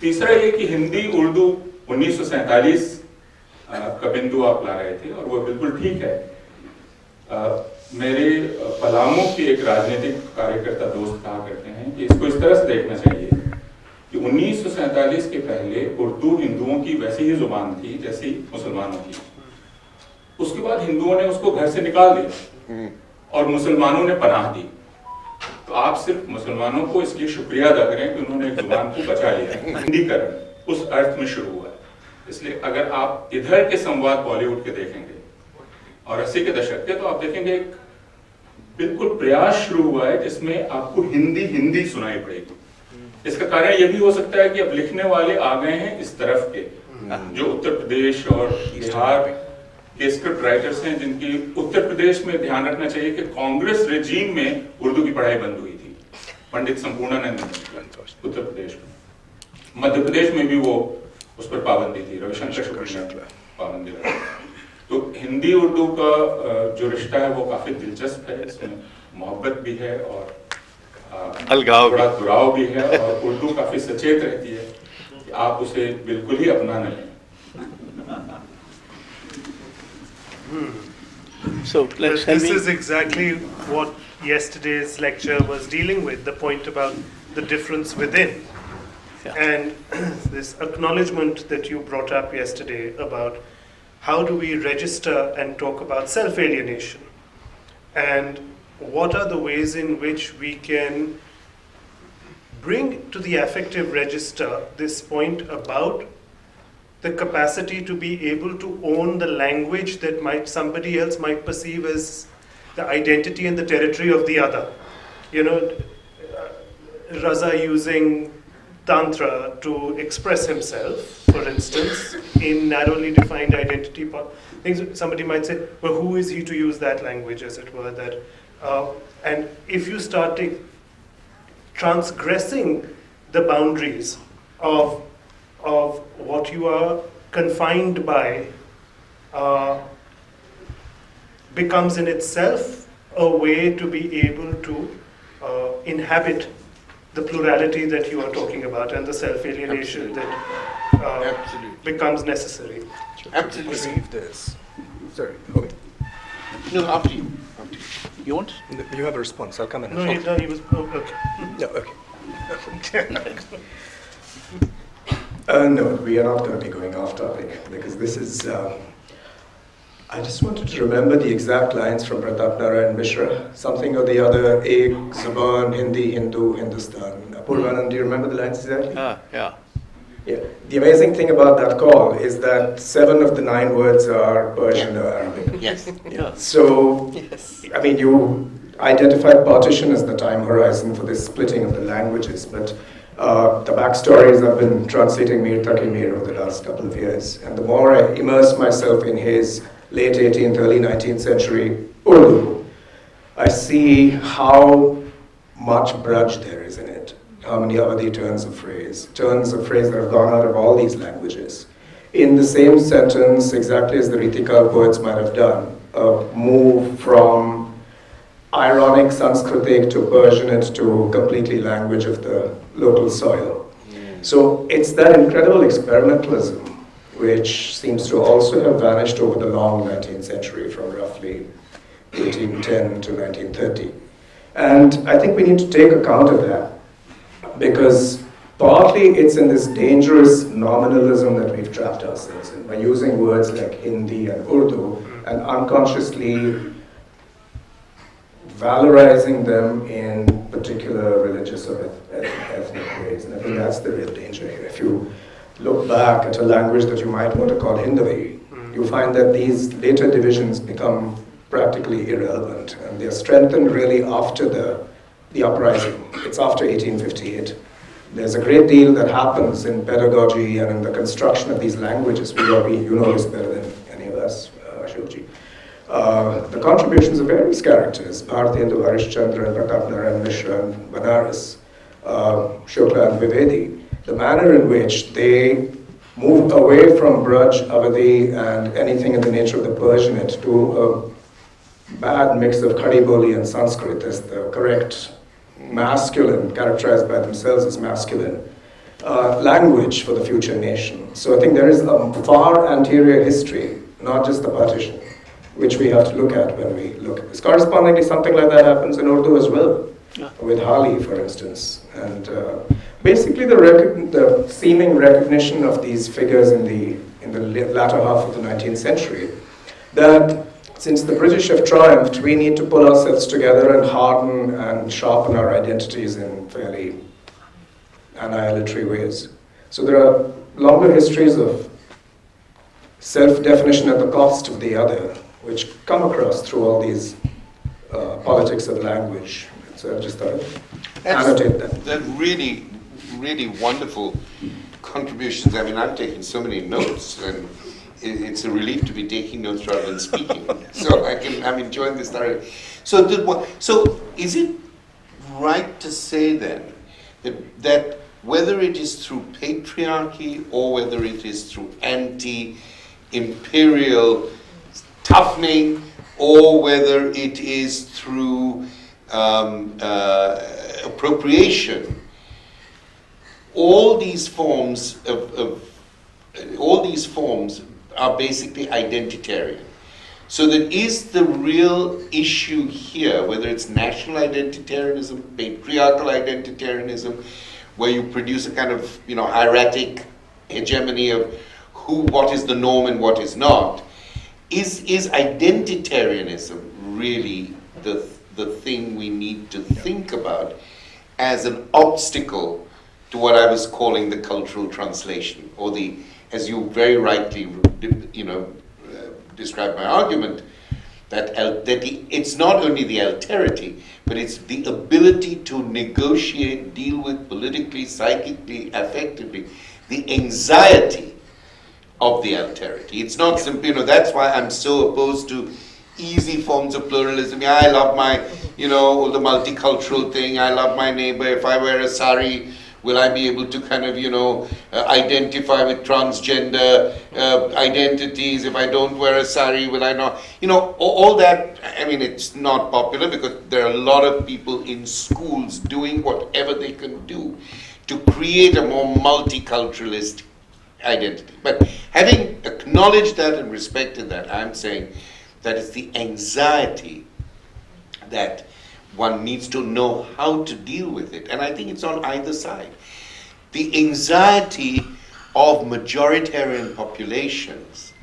तीसरा ये कि हिंदी उर्दू 1947 का बिंदु आप ला रहे थे और वो बिल्कुल ठीक है। मेरे पलामू के एक राजनीतिक कार्यकर्ता दोस्त कहा करते हैं कि इसको इस तरह से देखना चाहिए कि 1947 के पहले उर्दू हिंदुओं की वैसी ही जुबान थी जैसी मुसलमानों की, उसके बाद हिंदुओं ने उसको घर से निकाल दिया और मुसलमानों ने पनाह दी। तो आप सिर्फ मुसलमानों को इसलिए शुक्रिया अदा करें कि उन्होंने एक जुबान को बचा लिया। हिंदीकरण उस अर्थ में शुरू हुआ है। इसलिए अगर आप इधर के संवाद बॉलीवुड के देखेंगे और 80 के दशक के, तो आप देखेंगे एक बिल्कुल प्रयास शुरू हुआ है जिसमें आपको हिंदी हिंदी सुनाई पड़ेगी। इसका कारण यह भी हो सकता है कि अब लिखने वाले आ गए हैं इस तरफ के, जो उत्तर प्रदेश और बिहार के स्क्रिप्ट राइटर्स हैं, जिनकी उत्तर प्रदेश में ध्यान रखना चाहिए कि कांग्रेस रेजीम में उर्दू की पढ़ाई बंद हुई थी, पंडित संपूर्णानंद उत्तर प्रदेश में। मध्य प्रदेश में भी वो उस पर पाबंदी थी, रविशंकर शुक्ल ने पाबंदी लगाई। तो हिंदी उर्दू का जो रिश्ता है वो काफी दिलचस्प है, इसमें मोहब्बत भी है और अलगाव थोड़ा दुराव भी है, और उर्दू काफी सचेत रहती है कि आप उसे बिल्कुल ही अपना न लें। So let's This is exactly what yesterday's lecture was dealing with, the point about the difference within. Yeah. And this acknowledgement that you brought up yesterday about how do we register and talk about self-alienation, and what are the ways in which we can bring to the affective register this point about the capacity to be able to own the language that somebody else might perceive as the identity and the territory of the other. You know, Raza using Tantra to express himself, for instance, in narrowly defined identity things. Somebody might say, well, who is he to use that language, as it were? And if you start transgressing the boundaries of what you are confined by, becomes in itself a way to be able to inhabit the plurality that you are talking about and the self-alienation that becomes necessary. Absolutely. Perceive this. Sorry, Homi. No, after you. After you. You want? You have a response. I'll come in. No, he was okay. No, okay. No, we are not going to be going off topic because this is. I just wanted to remember the exact lines from Pratap Narayan Mishra. Something or the other, Ek, Zuban, Hindi, Hindu, Hindustan. Apurvanand, do you remember the lines exactly? Yeah. Yeah. The amazing thing about that call is that 7 of the 9 words are Persian or Arabic. Yes. Yeah. So, Yes. I mean, you identified partition as the time horizon for this splitting of the languages, but the backstories I've been translating Mir Taqi Mir over the last couple of years, and the more I immerse myself in his late 18th, early 19th century Urdu, I see how much braj there is in it, how many Avadi turns of phrase that have gone out of all these languages. In the same sentence, exactly as the Ritika poets might have done, a move from ironic Sanskritic to Persianate to completely language of the local soil. So it's that incredible experimentalism which seems to also have vanished over the long 19th century from roughly 1810 to 1930. And I think we need to take account of that because partly it's in this dangerous nominalism that we've trapped ourselves in by using words like Hindi and Urdu and unconsciously valorizing them in particular religious or ethnic ways. And I think that's the real danger here. If you look back at a language that you might want to call Hindi, you find that these later divisions become practically irrelevant, and they're strengthened really after the uprising. It's after 1858. There's a great deal that happens in pedagogy and in the construction of these languages. You know this better than any of us, Ashokji. The contributions of various characters, Bhartendra, Harishchandra, Pratap Narayan Mishra, and Banaras, Shukla and Vivedi, the manner in which they moved away from Braj, Avadi, and anything in the nature of the Persianate to a bad mix of Khadi Boli and Sanskrit as the correct masculine, characterized by themselves as masculine, language for the future nation. So I think there is a far anterior history, not just the partition, which we have to look at when we look at this. Correspondingly, something like that happens in Urdu as well, with Hali, for instance. And basically the seeming recognition of these figures in the latter half of the 19th century, that since the British have triumphed, we need to pull ourselves together and harden and sharpen our identities in fairly annihilatory ways. So there are longer histories of self-definition at the cost of the other, which come across through all these politics of language. So I just thought I'd annotate that. They're really, really wonderful contributions. I mean, I'm taking so many notes, and it's a relief to be taking notes rather than speaking. So I'm enjoying this thoroughly. So is it right to say then that whether it is through patriarchy or whether it is through anti-imperial toughening or whether it is through appropriation, all these forms are basically identitarian? So that is the real issue here, whether it's national identitarianism, patriarchal identitarianism, where you produce a kind of hieratic hegemony of what is the norm and what is not. Is identitarianism really the thing we need to think about as an obstacle to what I was calling the cultural translation, or the, as you very rightly described my argument, that it's not only the alterity, but it's the ability to negotiate, deal with politically, psychically, affectively, the anxiety of the alterity. It's not simply, that's why I'm so opposed to easy forms of pluralism. Yeah, I love my, the multicultural thing. I love my neighbor. If I wear a sari, will I be able to kind of, identify with transgender identities? If I don't wear a sari, will I not? All that, I mean, it's not popular because there are a lot of people in schools doing whatever they can do to create a more multiculturalist identity. But having acknowledged that and respected that, I'm saying that it's the anxiety that one needs to know how to deal with it. And I think it's on either side. The anxiety of majoritarian populations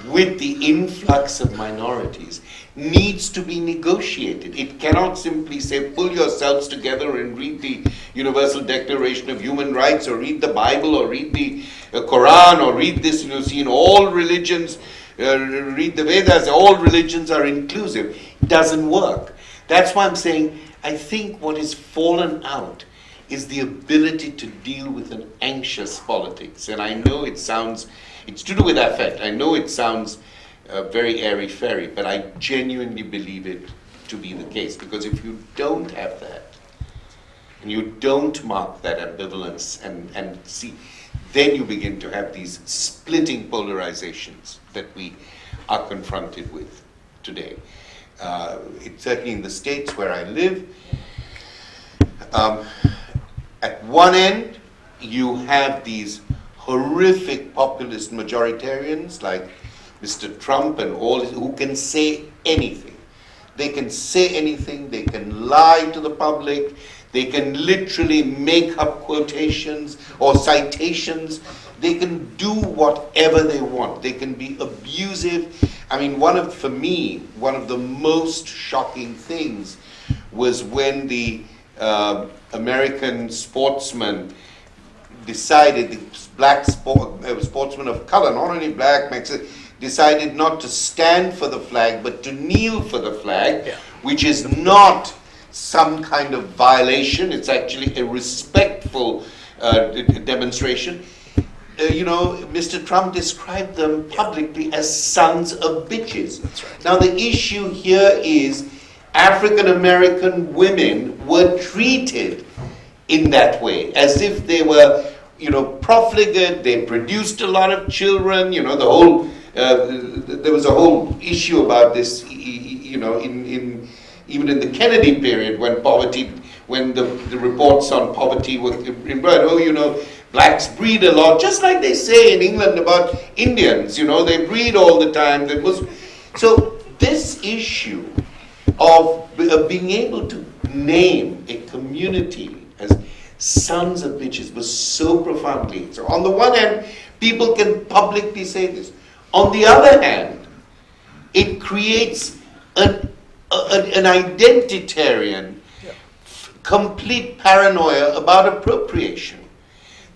with the influx of minorities needs to be negotiated. It cannot simply say, pull yourselves together and read the Universal Declaration of Human Rights, or read the Bible, or read the Quran, or read this, see, in all religions, read the Vedas, all religions are inclusive. It doesn't work. That's why I'm saying, I think what has fallen out is the ability to deal with an anxious politics. And I know it's to do with affect. I know it sounds very airy-fairy, but I genuinely believe it to be the case. Because if you don't have that, and you don't mark that ambivalence and see, then you begin to have these splitting polarizations that we are confronted with today. It's certainly in the States where I live. At one end, you have these horrific populist majoritarians like Mr. Trump and all who can say anything. They can say anything, they can lie to the public, they can literally make up quotations or citations. They can do whatever they want. They can be abusive. I mean, for me, one of the most shocking things was when the American sportsman decided, the black sportsman of color, not only black, Mexican, decided not to stand for the flag, but to kneel for the flag, which is not some kind of violation. It's actually a respectful demonstration. Mr. Trump described them publicly as sons of bitches. That's right. Now the issue here is African American women were treated in that way, as if they were, profligate. They produced a lot of children. The whole there was a whole issue about this. Even in the Kennedy period, when the reports on poverty were in blood. Blacks breed a lot, just like they say in England about Indians. They breed all the time. So this issue of being able to name a community as sons of bitches was so profoundly. So on the one hand, people can publicly say this. On the other hand, it creates an identitarian, complete paranoia about appropriation.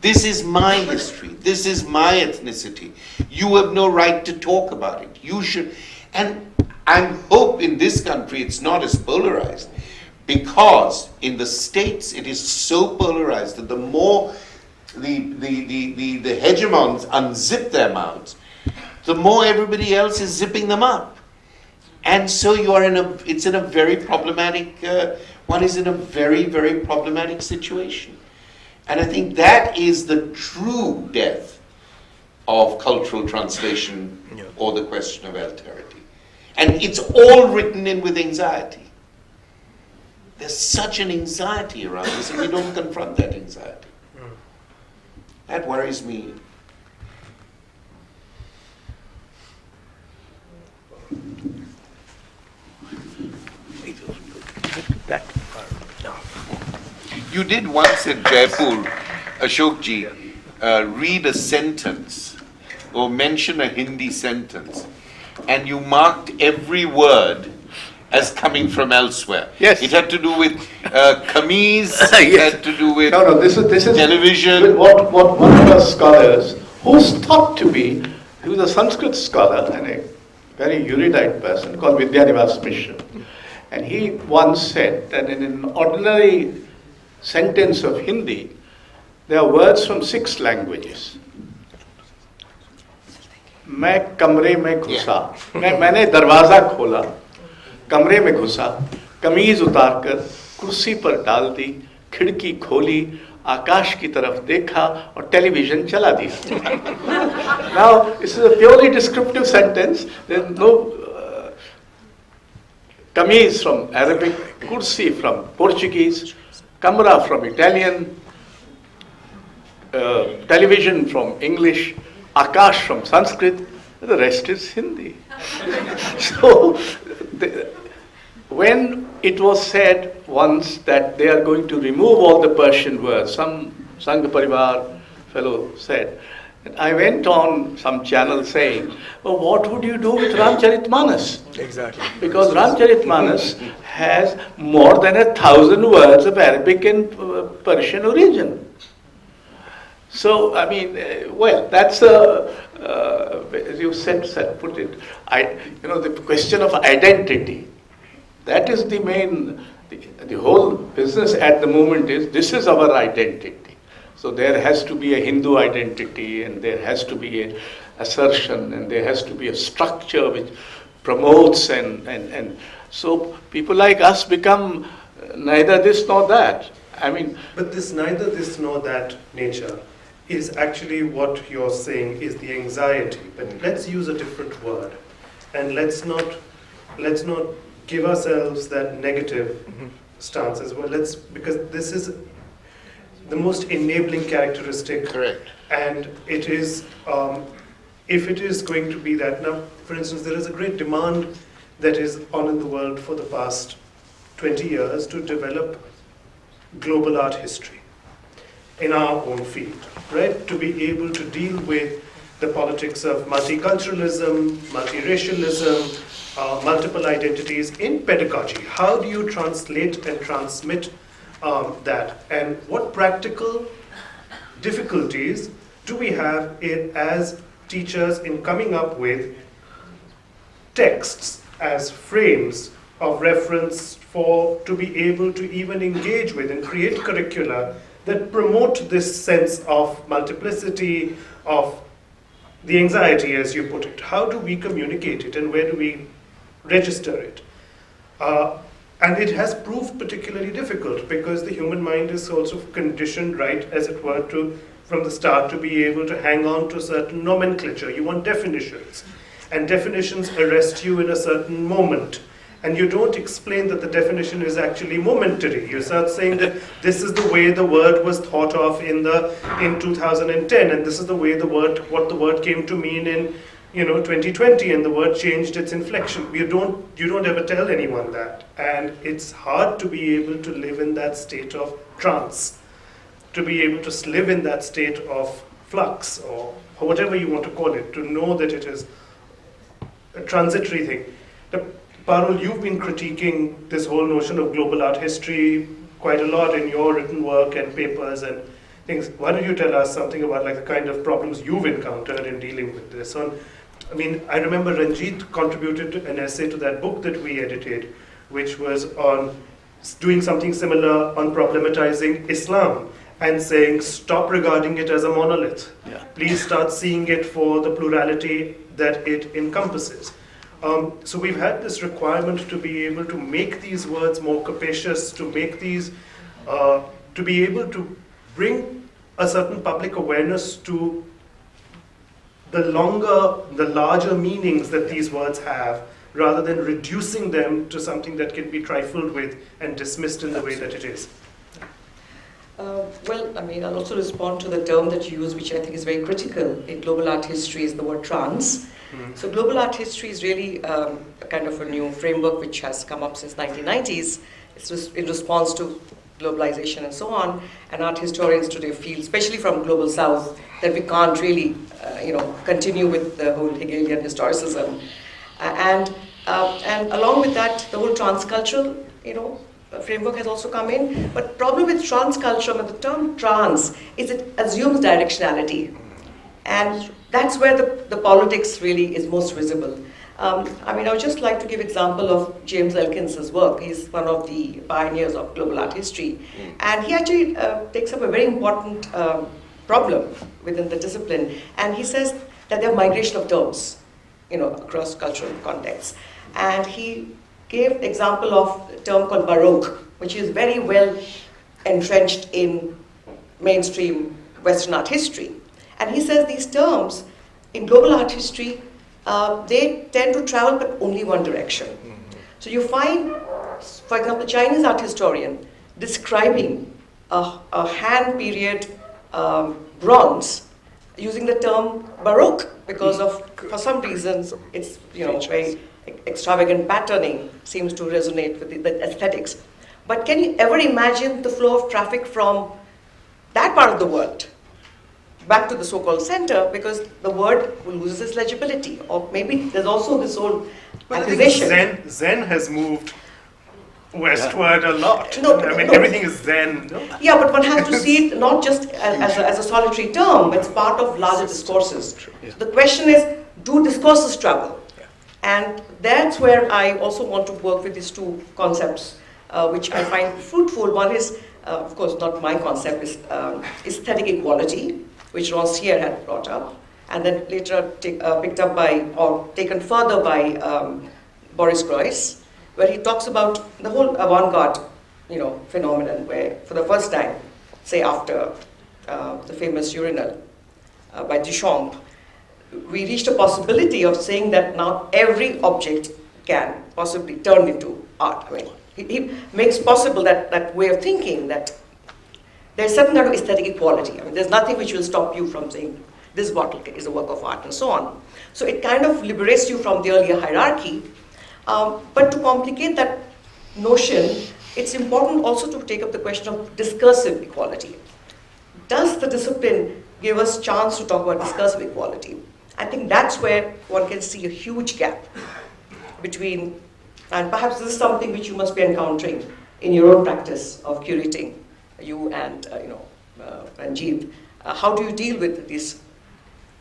This is my history. This is my ethnicity. You have no right to talk about it. You should. And I hope in this country it's not as polarized, because in the States it is so polarized that the more the hegemons unzip their mouths, the more everybody else is zipping them up. And so it's in a very problematic, one is in a very, very problematic situation. And I think that is the true death of cultural translation or the question of alterity. And it's all written in with anxiety. There's such an anxiety around this, and we don't confront that anxiety. That worries me. You did once in Jaipur, Ashokji, read a sentence or mention a Hindi sentence, and you marked every word as coming from elsewhere. Yes. It had to do with kameez, it had to do with This is television. What one of our scholars, who's thought to be, he was a Sanskrit scholar and a very erudite person called Vidyanivas Mishra. And he once said that in an ordinary sentence of Hindi, there are words from 6 languages. मैं कमरे में घुसा, मैंने दरवाजा खोला, कमरे में घुसा, कमीज उतारकर कुर्सी पर डाल दी, खिड़की खोली, आकाश की तरफ देखा और टेलीविजन चला दिया. Now, this is a purely descriptive sentence. There is no kameez from Arabic, kursi from Portuguese, kamra from Italian, television from English, Akash from Sanskrit, the rest is Hindi. So, when it was said once that they are going to remove all the Persian words, some Sangha Parivar fellow said, and I went on some channel saying, well, what would you do with Ramcharitmanas? Exactly. Because Ramcharitmanas has more than 1,000 words of Arabic and Persian origin. So, I mean, well, that's as you put it, the question of identity. That is the main, the whole business at the moment is, this is our identity. So there has to be a Hindu identity, and there has to be an assertion, and there has to be a structure which promotes and so people like us become neither this nor that. I mean, but this neither this nor that nature is actually what you're saying is the anxiety. But let's use a different word, and let's not give ourselves that negative stance as well. Because this is the most enabling characteristic. Correct. And it is, if it is going to be that, now, for instance, there is a great demand that is on in the world for the past 20 years to develop global art history in our own field, right? To be able to deal with the politics of multiculturalism, multiracialism, multiple identities in pedagogy. How do you translate and transmit that? And what practical difficulties do we have as teachers in coming up with texts as frames of reference to be able to even engage with and create curricula that promote this sense of multiplicity, of the anxiety, as you put it? How do we communicate it, and where do we register it? And it has proved particularly difficult because the human mind is also conditioned, right, as it were, from the start to be able to hang on to certain nomenclature. You want definitions, and definitions arrest you in a certain moment. And you don't explain that the definition is actually momentary. You start saying that this is the way the word was thought of in 2010, and this is the way what the word came to mean in 2020, and the word changed its inflection. You don't ever tell anyone that, and it's hard to be able to live in that state of trance, to be able to live in that state of flux, or whatever you want to call it, to know that it is a transitory thing. Parul, you've been critiquing this whole notion of global art history quite a lot in your written work and papers and things. Why don't you tell us something about like the kind of problems you've encountered in dealing with this? I remember Ranjit contributed an essay to that book that we edited, which was on doing something similar on problematizing Islam and saying, stop regarding it as a monolith. Yeah. Please start seeing it for the plurality that it encompasses. So we've had this requirement to be able to make these words more capacious, to make these, to be able to bring a certain public awareness to the larger meanings that these words have, rather than reducing them to something that can be trifled with and dismissed in the way that it is. I'll also respond to the term that you use, which I think is very critical in global art history, is the word trans. So global art history is really a kind of a new framework which has come up since 1990s. It's in response to globalization and so on. And art historians today feel, especially from Global South, that we can't really, continue with the whole Hegelian historicism. And along with that, the whole transcultural, framework has also come in. But problem with transculture, the term trans, is it assumes directionality. And that's where the politics really is most visible. I would just like to give example of James Elkins's work. He's one of the pioneers of global art history. And he actually takes up a very important problem within the discipline. And he says that there are migration of terms, across cultural contexts. And he gave example of a term called Baroque, which is very well entrenched in mainstream Western art history. And he says these terms in global art history, they tend to travel but only one direction. So you find, for example, a Chinese art historian describing a Han period bronze using the term Baroque because of, for some reason, it's very extravagant patterning seems to resonate with the aesthetics. But can you ever imagine the flow of traffic from that part of the world back to the so-called center, because the word loses its legibility? Or maybe there's also this whole accusation. I think Zen has moved westward a lot. No. Everything is Zen. No? Yeah, but one has to see it not just as a solitary term, it's part of larger discourses. So the question is, do discourses travel? And that's where I also want to work with these two concepts, which I find fruitful. One is, of course, not my concept, is aesthetic equality, which Rancière had brought up, and then later picked up by, or taken further by Boris Groys, where he talks about the whole avant-garde, phenomenon, where for the first time, say after the famous urinal by Duchamp, we reached a possibility of saying that now every object can possibly turn into art. He makes possible that way of thinking, that there's a certain kind of aesthetic equality. I mean, there's nothing which will stop you from saying this bottle is a work of art and so on. So it kind of liberates you from the earlier hierarchy. But to complicate that notion, it's important also to take up the question of discursive equality. Does the discipline give us chance to talk about discursive equality? I think that's where one can see a huge gap between, and perhaps this is something which you must be encountering in your own practice of curating, you and Ranjeev. How do you deal with these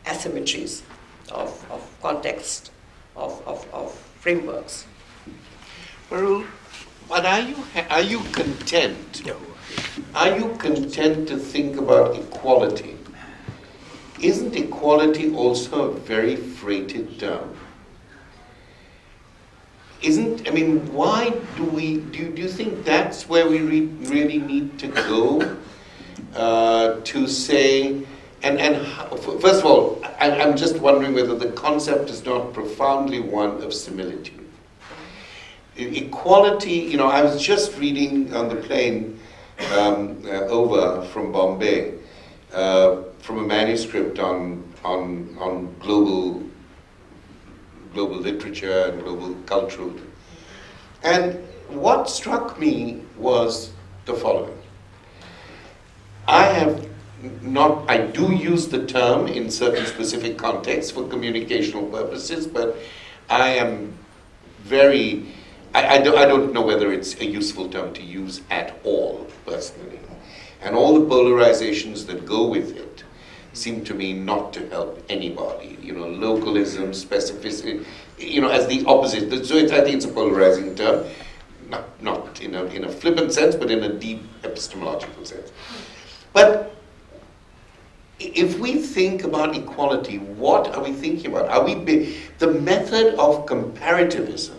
asymmetries of context, of frameworks? Varul, but are you content? Are you content to think about equality? Isn't equality also a very freighted term? Why do you think that's where we really need to go to say, first of all, I'm just wondering whether the concept is not profoundly one of similitude. Equality, I was just reading on the plane over from Bombay, from a manuscript on global literature and global cultural. And what struck me was the following. I do use the term in certain specific contexts for communicational purposes, but I am I don't know whether it's a useful term to use at all, personally. And all the polarizations that go with it seem to me not to help anybody. Localism, specificity, as the opposite. So I think it's a polarizing term, not in a flippant sense, but in a deep epistemological sense. But if we think about equality, what are we thinking about? The method of comparativism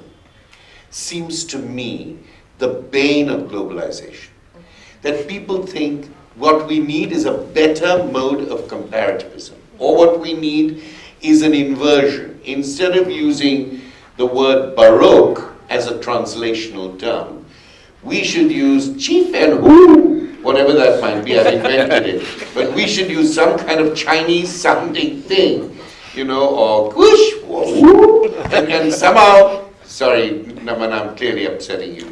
seems to me the bane of globalization. That people think what we need is a better mode of comparativism, or what we need is an inversion. Instead of using the word Baroque as a translational term, we should use chief and who, whatever that might be, I've invented it, but we should use some kind of Chinese sounding thing, or kush, woo, and somehow, sorry, Naman, I'm clearly upsetting you.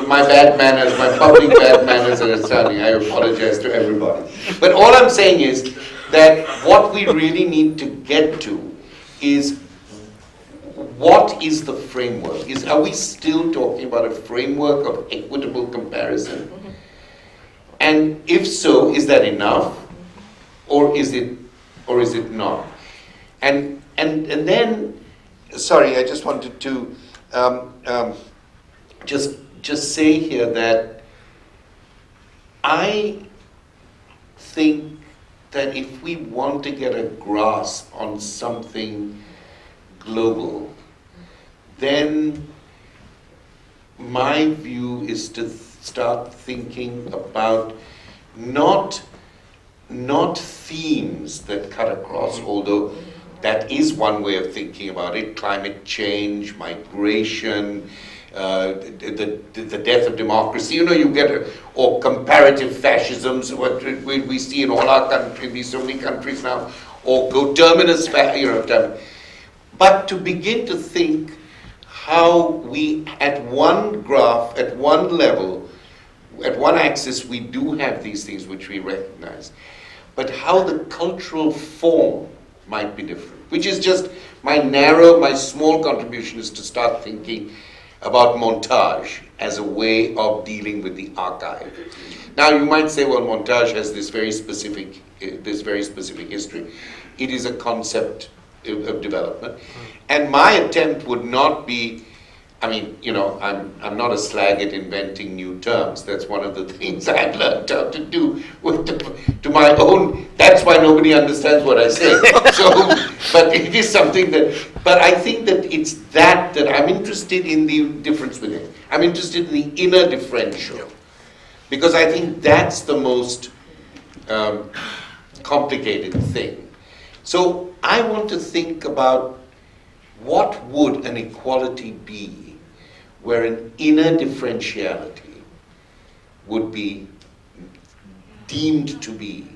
My bad manners, my public bad manners are astounding. I apologize to everybody. But all I'm saying is that what we really need to get to is what is the framework? Are we still talking about a framework of equitable comparison? And if so, is that enough? Or is it not? And then, sorry, I just wanted to just say here that I think that if we want to get a grasp on something global, then my view is to start thinking about not themes that cut across, although that is one way of thinking about it: climate change, migration, the death of democracy. You get or comparative fascisms, what we see in all our countries, these so many countries now, or coterminous, but to begin to think how we, at one graph, at one level, at one axis, we do have these things which we recognize, but how the cultural form might be different, which is just my small contribution is to start thinking about montage as a way of dealing with the archive. Now you might say, well, montage has this very specific history. It is a concept of development, and my attempt would not be, I'm not a slag at inventing new terms. That's one of the things I've learned how to do to my own. That's why nobody understands what I say. But it is something but I think that it's that I'm interested in the difference within. I'm interested in the inner differential, because I think that's the most complicated thing. So I want to think about what would an equality be where an inner differentiality would be deemed to be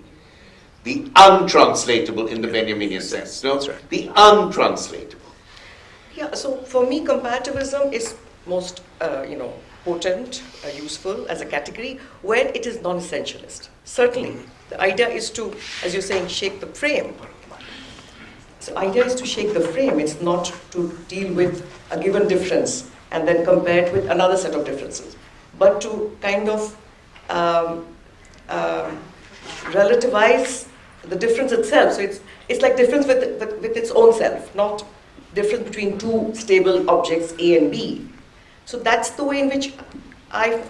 the untranslatable in the Benjaminian sense. No, the untranslatable. Yeah, so for me, comparativism is most, potent, useful as a category when it is non-essentialist. Certainly, the idea is to, as you're saying, shake the frame. So idea is to shake the frame. It's not to deal with a given difference and then compare it with another set of differences, but to kind of relativize the difference itself. So it's like difference with its own self, not difference between two stable objects A and B. So that's the way in which I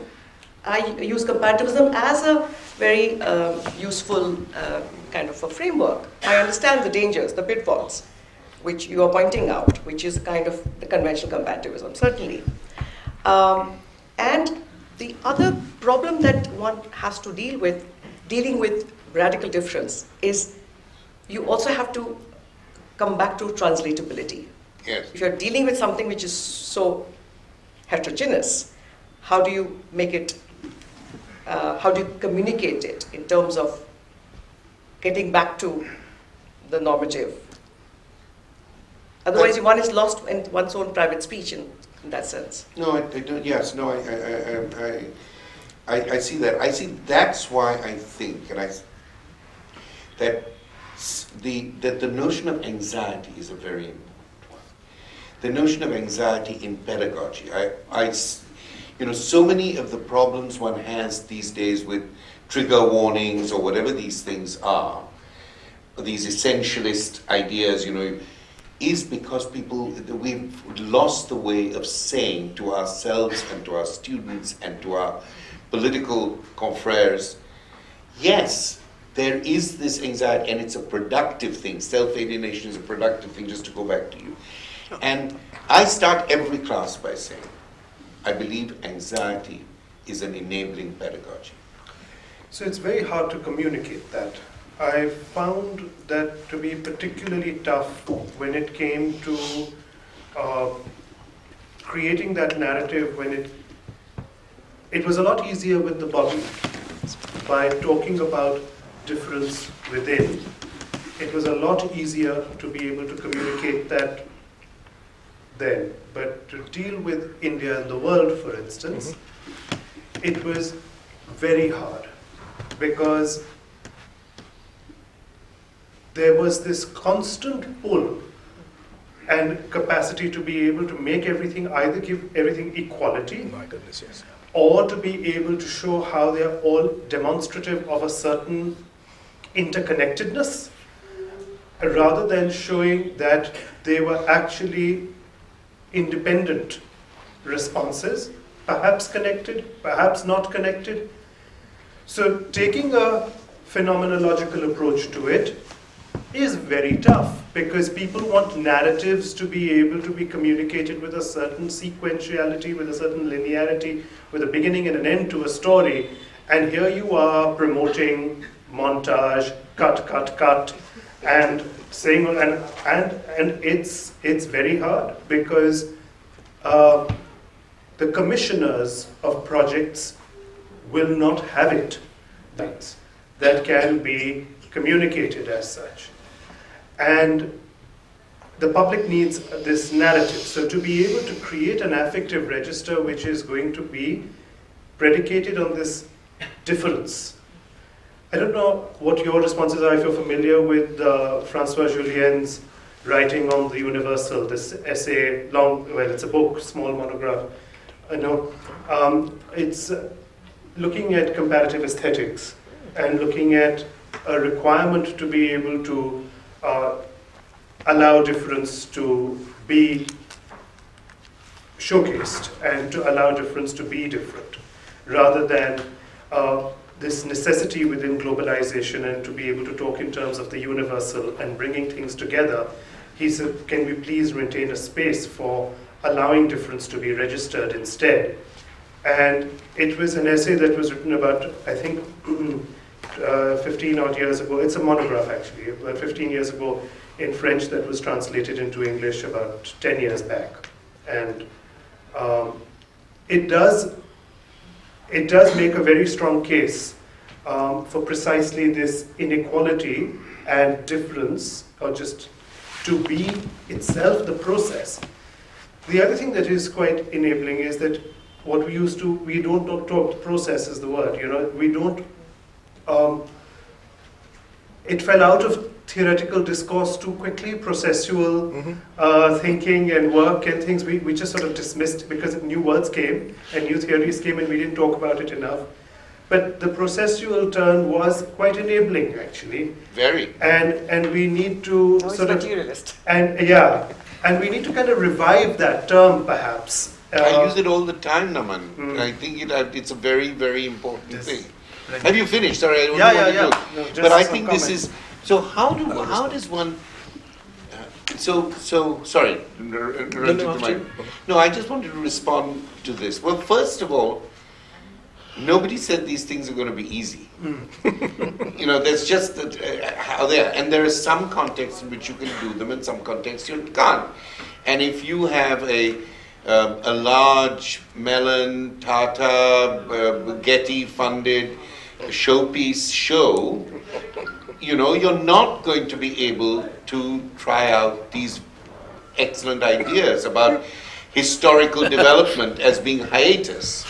use comparativism as a very useful kind of a framework. I understand the dangers, the pitfalls, which you are pointing out, which is kind of the conventional comparativism, certainly. And the other problem that one has to deal with, dealing with radical difference, is you also have to come back to translatability. Yes. If you're dealing with something which is so heterogeneous, how do you make it, how do you communicate it in terms of getting back to the normative? Otherwise, one is lost in one's own private speech in that sense. No, I don't. Yes, no, I see that. I see. That's why I think, that the notion of anxiety is a very important one. The notion of anxiety in pedagogy. So many of the problems one has these days with trigger warnings or whatever these things are, these essentialist ideas, is because we've lost the way of saying to ourselves and to our students and to our political confreres, yes, there is this anxiety, and it's a productive thing. Self-alienation is a productive thing, just to go back to you. And I start every class by saying, I believe anxiety is an enabling pedagogy. So it's very hard to communicate that. I found that to be particularly tough when it came to creating that narrative. When it was a lot easier with the body by talking about difference within. It was a lot easier to be able to communicate that then. But to deal with India and the world, for instance, it was very hard because there was this constant pull and capacity to be able to make everything, either give everything equality, My goodness, yes. or to be able to show how they are all demonstrative of a certain interconnectedness, rather than showing that they were actually independent responses, perhaps connected, perhaps not connected. So taking a phenomenological approach to it is very tough, because people want narratives to be able to be communicated with a certain sequentiality, with a certain linearity, with a beginning and an end to a story. And here you are promoting montage, cut, and saying, and it's very hard, because the commissioners of projects will not have it that can be communicated as such. And the public needs this narrative. So to be able to create an affective register which is going to be predicated on this difference. I don't know what your responses are, if you're familiar with Francois Julien's writing on the universal, this essay, it's a book, small monograph. It's looking at comparative aesthetics and looking at a requirement to be able to allow difference to be showcased and to allow difference to be different, rather than this necessity within globalization and to be able to talk in terms of the universal and bringing things together. He said, can we please retain a space for allowing difference to be registered instead? And it was an essay that was written about, I think, 15 odd years ago. It's a monograph actually, about 15 years ago in French, that was translated into English about 10 years back. And it does it does make a very strong case for precisely this inequality and difference, or just to be itself the process. The other thing that is quite enabling is that what we don't talk, process is the word, we don't, it fell out of theoretical discourse too quickly, processual thinking and work and things, we just sort of dismissed because new words came and new theories came and we didn't talk about it enough. But the processual turn was quite enabling, actually. Very. And we need to sort of... materialist. And we need to kind of revive that term, perhaps. I use it all the time, Naman. I think it's a very, very important thing. Have you finished? Sorry, I don't want to No, do. But I think this is... So how does one... sorry. No, I just wanted to respond to this. Well, first of all, nobody said these things are going to be easy. There's just how they are. And there are some contexts in which you can do them and some contexts you can't. And if you have a large Mellon, Tata, Getty-funded showpiece show, you're not going to be able to try out these excellent ideas about historical development as being hiatus.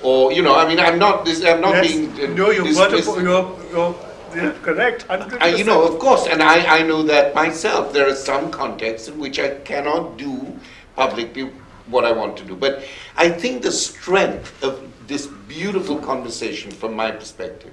Or, I'm not being... No, you've got you're correct, 100%. Of course, and I know that myself. There are some contexts in which I cannot do publicly what I want to do. But I think the strength of this beautiful conversation from my perspective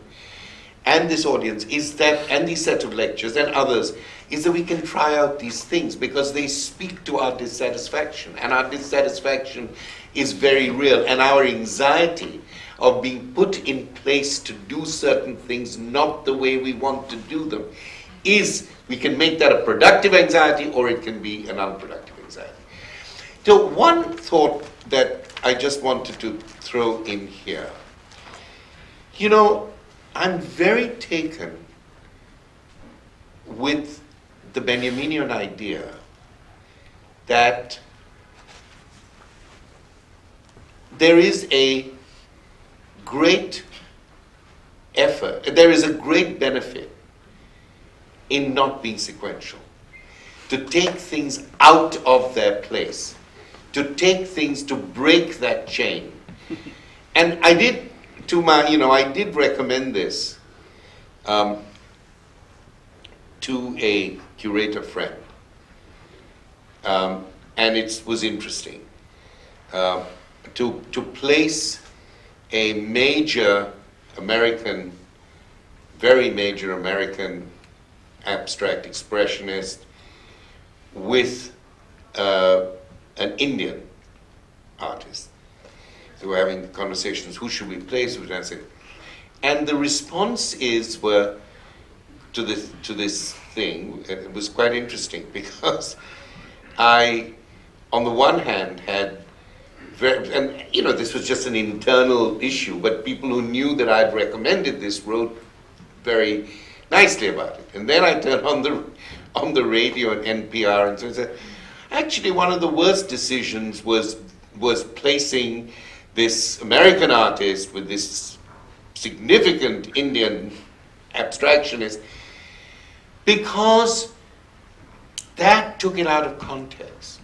and this audience is that, and these set of lectures and others, is that we can try out these things because they speak to our dissatisfaction. And our dissatisfaction is very real. And our anxiety of being put in place to do certain things not the way we want to do them we can make that a productive anxiety or it can be an unproductive anxiety. So one thought that I just wanted to throw in here. I'm very taken with the Benjaminian idea that there is a great effort, there is a great benefit in not being sequential, to take things out of their place, to take things, to break that chain. And I did recommend this to a curator friend, and it was interesting to place a major American, very major American abstract expressionist with an Indian artist. So we're having conversations, who should we place? And the response to this thing, it was quite interesting because I, on the one hand, had this was just an internal issue, but people who knew that I'd recommended this wrote very nicely about it. And then I turned on the radio and NPR and so I said, actually one of the worst decisions was placing this American artist with this significant Indian abstractionist, because that took it out of context.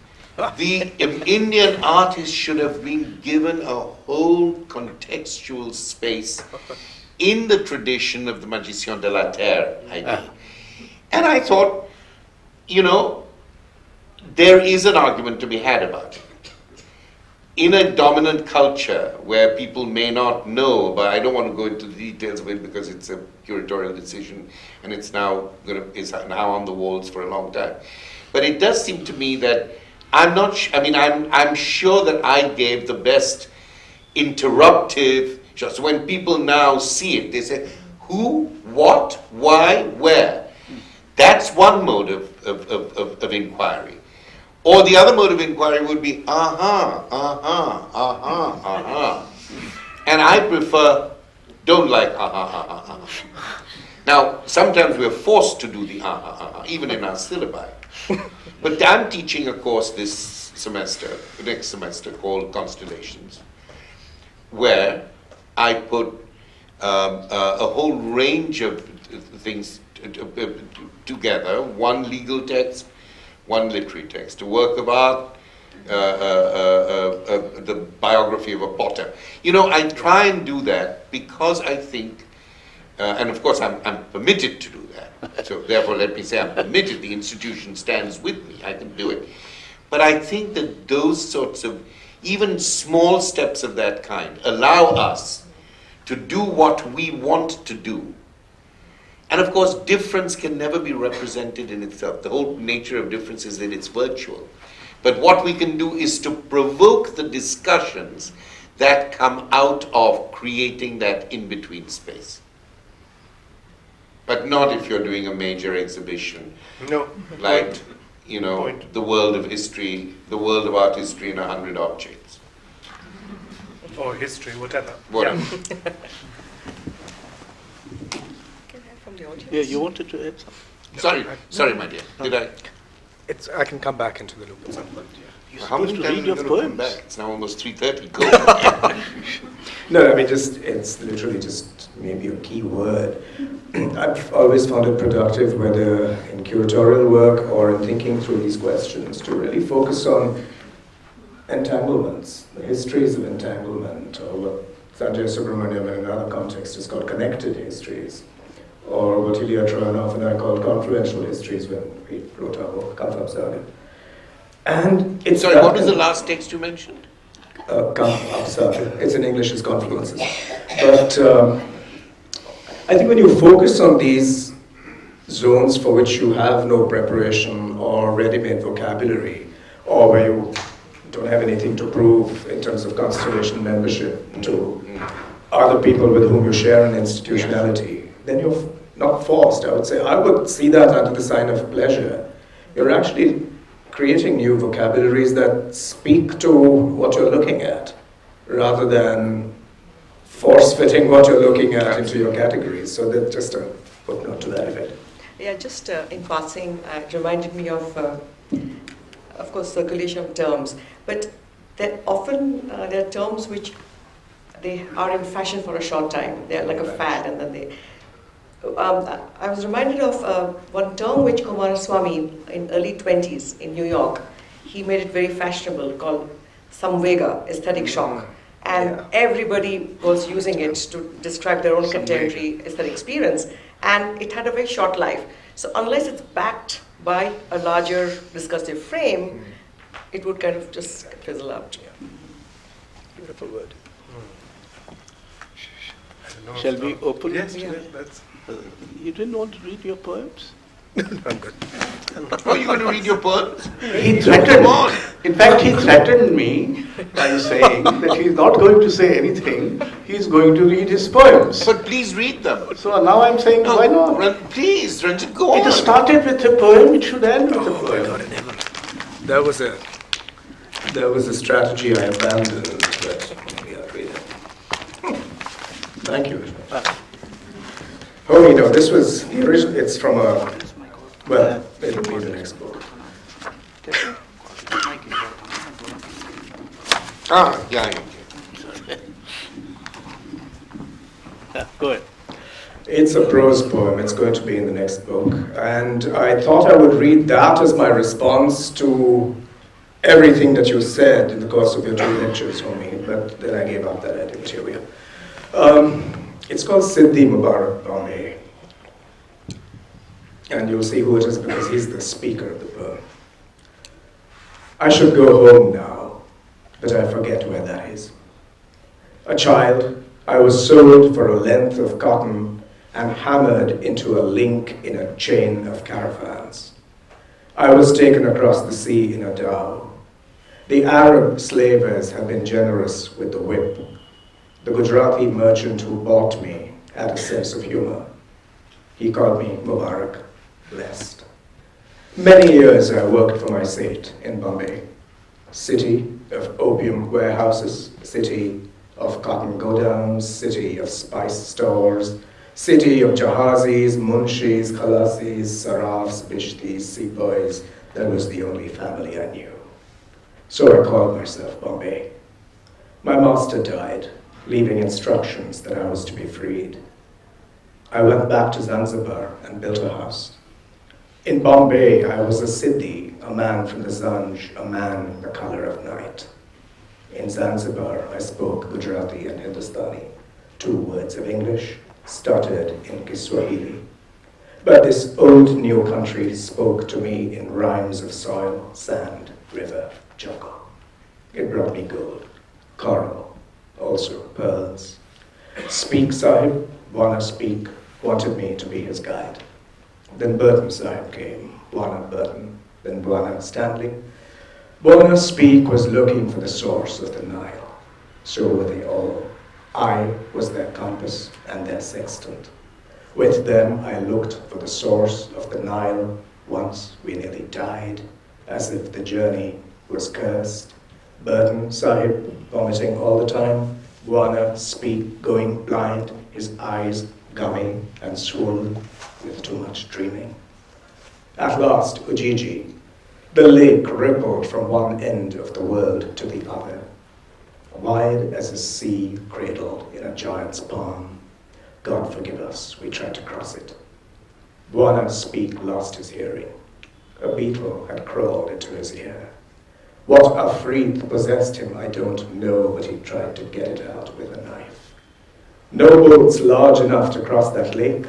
The Indian artist should have been given a whole contextual space in the tradition of the magicien de la terre idea. And I thought, there is an argument to be had about it. In a dominant culture where people may not know, but I don't want to go into the details of it because it's a curatorial decision and it's now on the walls for a long time. But it does seem to me that I'm sure that I gave the best interruptive. So when people now see it, they say, who, what, why, where? That's one mode of inquiry. Or the other mode of inquiry would be, And I don't like Now, sometimes we're forced to do the even in our syllabi. But I'm teaching a course next semester, called Constellations, where I put a whole range of things together, one legal text, one literary text, a work of art, the biography of a potter. You know, I try and do that because I think, and of course I'm permitted to do that, so therefore let me say I'm permitted, the institution stands with me, I can do it. But I think that those sorts of, even small steps of that kind, allow us to do what we want to do. And of course, difference can never be represented in itself. The whole nature of difference is that it's virtual. But what we can do is to provoke the discussions that come out of creating that in-between space. But not if you're doing a major exhibition. No. Like, you know, Point. the world of history, the world of art history in 100 objects. Or history, whatever. Whatever. Can I have from the audience? Yeah, you wanted to add something? Sorry, my dear. Did I? I can come back into the loop at some point. You're How much supposed to time read are your you going to come poems. back? It's now almost 3:30. Go. No, I mean, it's literally just maybe a key word. I've always found it productive, whether in curatorial work or in thinking through these questions, to really focus on entanglements, the histories of entanglement, or what Sanjay Subramaniam in another context has called connected histories, or what Ilya Troyanov and I called confluential histories when we wrote our book, Kampfabsage. And it's Sorry, what was the last text you mentioned? Kampfabsage. It's in English, it's confluences. But I think when you focus on these zones for which you have no preparation or ready-made vocabulary, or where you don't have anything to prove in terms of constellation membership to other people with whom you share an institutionality, then you're not forced, I would say. I would see that under the sign of pleasure. You're actually creating new vocabularies that speak to what you're looking at, rather than force-fitting what you're looking at into your categories. So that's just a footnote to that effect. Yeah, just in passing, it reminded me of course, circulation of terms. But there often there are terms which they are in fashion for a short time. They're like a fad, and then they. I was reminded of one term which Kumaraswamy in early 20s in New York, he made it very fashionable, called samvega, aesthetic shock. And everybody was using it to describe their own contemporary aesthetic experience. And it had a very short life. So unless it's backed by a larger discursive frame, it would kind of just fizzle out. Beautiful word. Shall we open? Yes, Yeah. let's. You didn't want to read your poems? I'm good. Oh, you're going to read your poems? He threatened. In fact, he threatened me by saying that he's not going to say anything. He's going to read his poems. But please read them. So now I'm saying, No, why not? Please, Ranjit, go It on. started with a poem. It should end with a poem. That was a strategy I abandoned, but yeah, read it. Thank you. Oh, you know, this was the original. It's from a. Well, it'll be the next book. Yeah. Go ahead. It's a prose poem. It's going to be in the next book, and I thought I would read that as my response to everything that you said in the course of your two lectures, HOMI. But then I gave up that idea. But here we are. It's called Siddhi Mubarak Bombay. And you'll see who it is because he's the speaker of the poem. I should go home now, but I forget where that is. A child, I was sold for a length of cotton and hammered into a link in a chain of caravans. I was taken across the sea in a dhow. The Arab slavers had been generous with the whip. The Gujarati merchant who bought me had a sense of humor. He called me Mubarak, blessed. Many years I worked for my State in Bombay, city of opium warehouses, city of cotton godowns, city of spice stores, city of jahazis, munshis, khalasis, sarafs, bishtis, sepoys. That was the only family I knew. So I called myself Bombay. My master died. leaving instructions that I was to be freed. I went back to Zanzibar and built a house. In Bombay, I was a Siddhi, a man from the Zanj, a man the color of night. In Zanzibar, I spoke Gujarati and Hindustani, 2 words of English, stuttered in Kiswahili. But this old new country spoke to me in rhymes of soil, sand, river, jungle. It brought me gold, coral, also pearls. Speak, Sahib, wanna speak, wanted me to be his guide. Then Burton Sahib came, Bwana Burton, then Bwana Stanley. Bwana Speak was looking for the source of the Nile. So were they all. I was their compass and their sextant. With them I looked for the source of the Nile. Once we nearly died, as if the journey was cursed. Burton Sahib vomiting all the time. Bwana Speak going blind, his eyes gummy and swollen with too much dreaming. At last, Ujiji, the lake rippled from one end of the world to the other, wide as a sea cradled in a giant's palm. God forgive us, we tried to cross it. Bwana Speak lost his hearing. A beetle had crawled into his ear. What afreet possessed him, I don't know, but he tried to get it out with a knife. No boats large enough to cross that lake.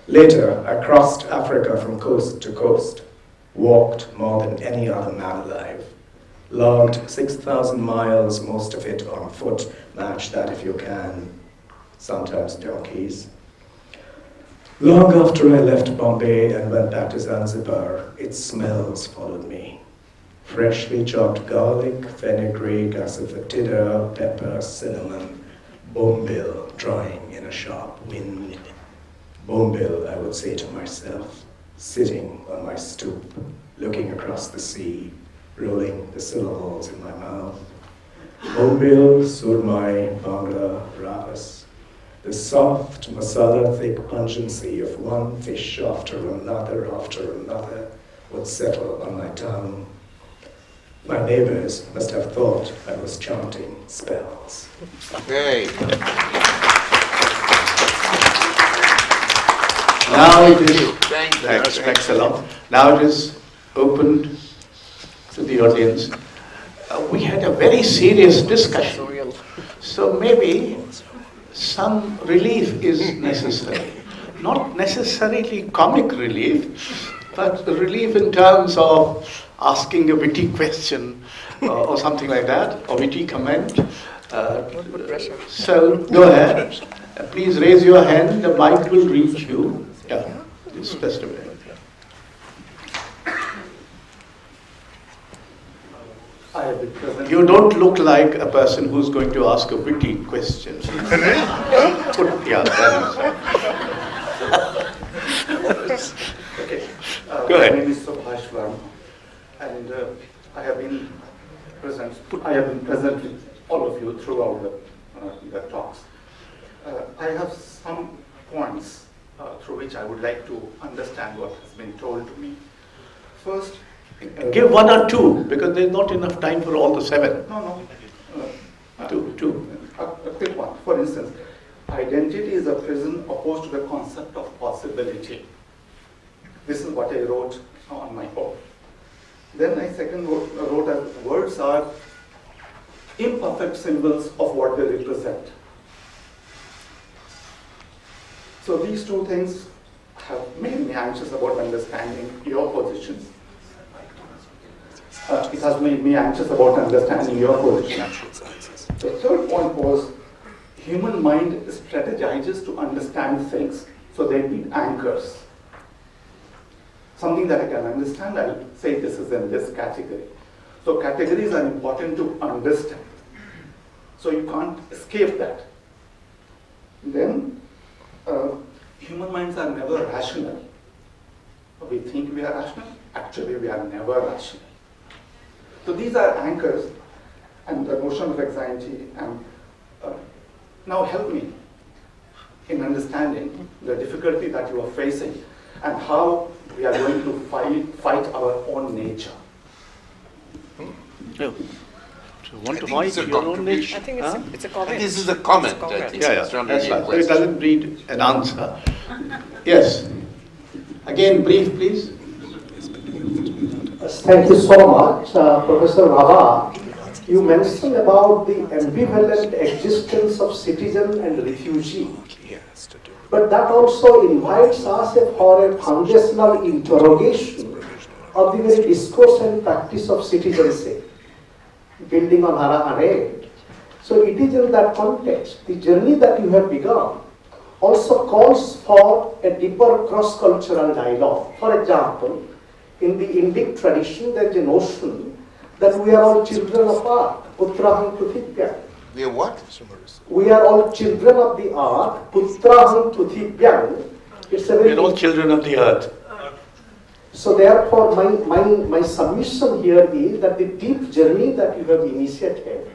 Later, I crossed Africa from coast to coast, walked more than any other man alive, logged 6,000 miles, most of it on foot, match that if you can, sometimes donkeys. Long after I left Bombay and went back to Zanzibar, its smells followed me. Freshly chopped garlic, fenugreek, asafoetida, pepper, cinnamon, bombil drying in a sharp wind. Bombil, I would say to myself, sitting on my stoop, looking across the sea, rolling the syllables in my mouth. Bombil, surmai, bangla, ravas. The soft, masala thick pungency of one fish after another would settle on my tongue. My neighbors must have thought I was chanting spells. Hey. Now it is, Thanks a lot. Now it is opened to the audience. We had a very serious discussion, so maybe some relief is necessary. Not necessarily comic relief, but relief in terms of asking a witty question or something like that, or witty comment. So go ahead. Please raise your hand, the mic will reach you. Yeah, it's just a minute. You don't look like a person who's going to ask a witty question. Yeah, Okay. Go ahead. My name is Subhash Varma, and I have been present with all of you throughout the talks. I have some points through which I would like to understand what has been told to me. First, give 1 or 2, because there's not enough time for all the 7. No. Two. A quick one. For instance, identity is a prison opposed to the concept of possibility. This is what I wrote on my own. Then I second wrote as words are imperfect symbols of what they represent. So these two things have made me anxious about understanding your positions. It has made me anxious about understanding your position. The third point was human mind strategizes to understand things, so they need anchors. Something that I can understand, I'll say this is in this category. So categories are important to understand. So you can't escape that. Then, human minds are never rational. We think we are rational, actually we are never rational. So these are anchors, and the notion of anxiety, and now help me in understanding the difficulty that you are facing and how we are going to fight our own nature. So want to I think find it's a your own contribution. I think it's a comment. This is a comment. It's a comment. I think. Yeah, It's not that's really a right. So it question. doesn't breed an answer. Yes. Again, brief, please. Thank you so much, Professor Raza. You mentioned about the ambivalent existence of citizen and refugee. But that also invites us for a foundational interrogation of the very discourse and practice of citizenship, building on Hara Hare. So it is in that context, the journey that you have begun also calls for a deeper cross-cultural dialogue. For example, in the Indic tradition, there is a notion that we are all children of earth, putraham prithibhyam. We are what? We are all children of the earth, putraham prithibhyam. It's a very We're all children of the earth. So therefore, my submission here is that the deep journey that you have initiated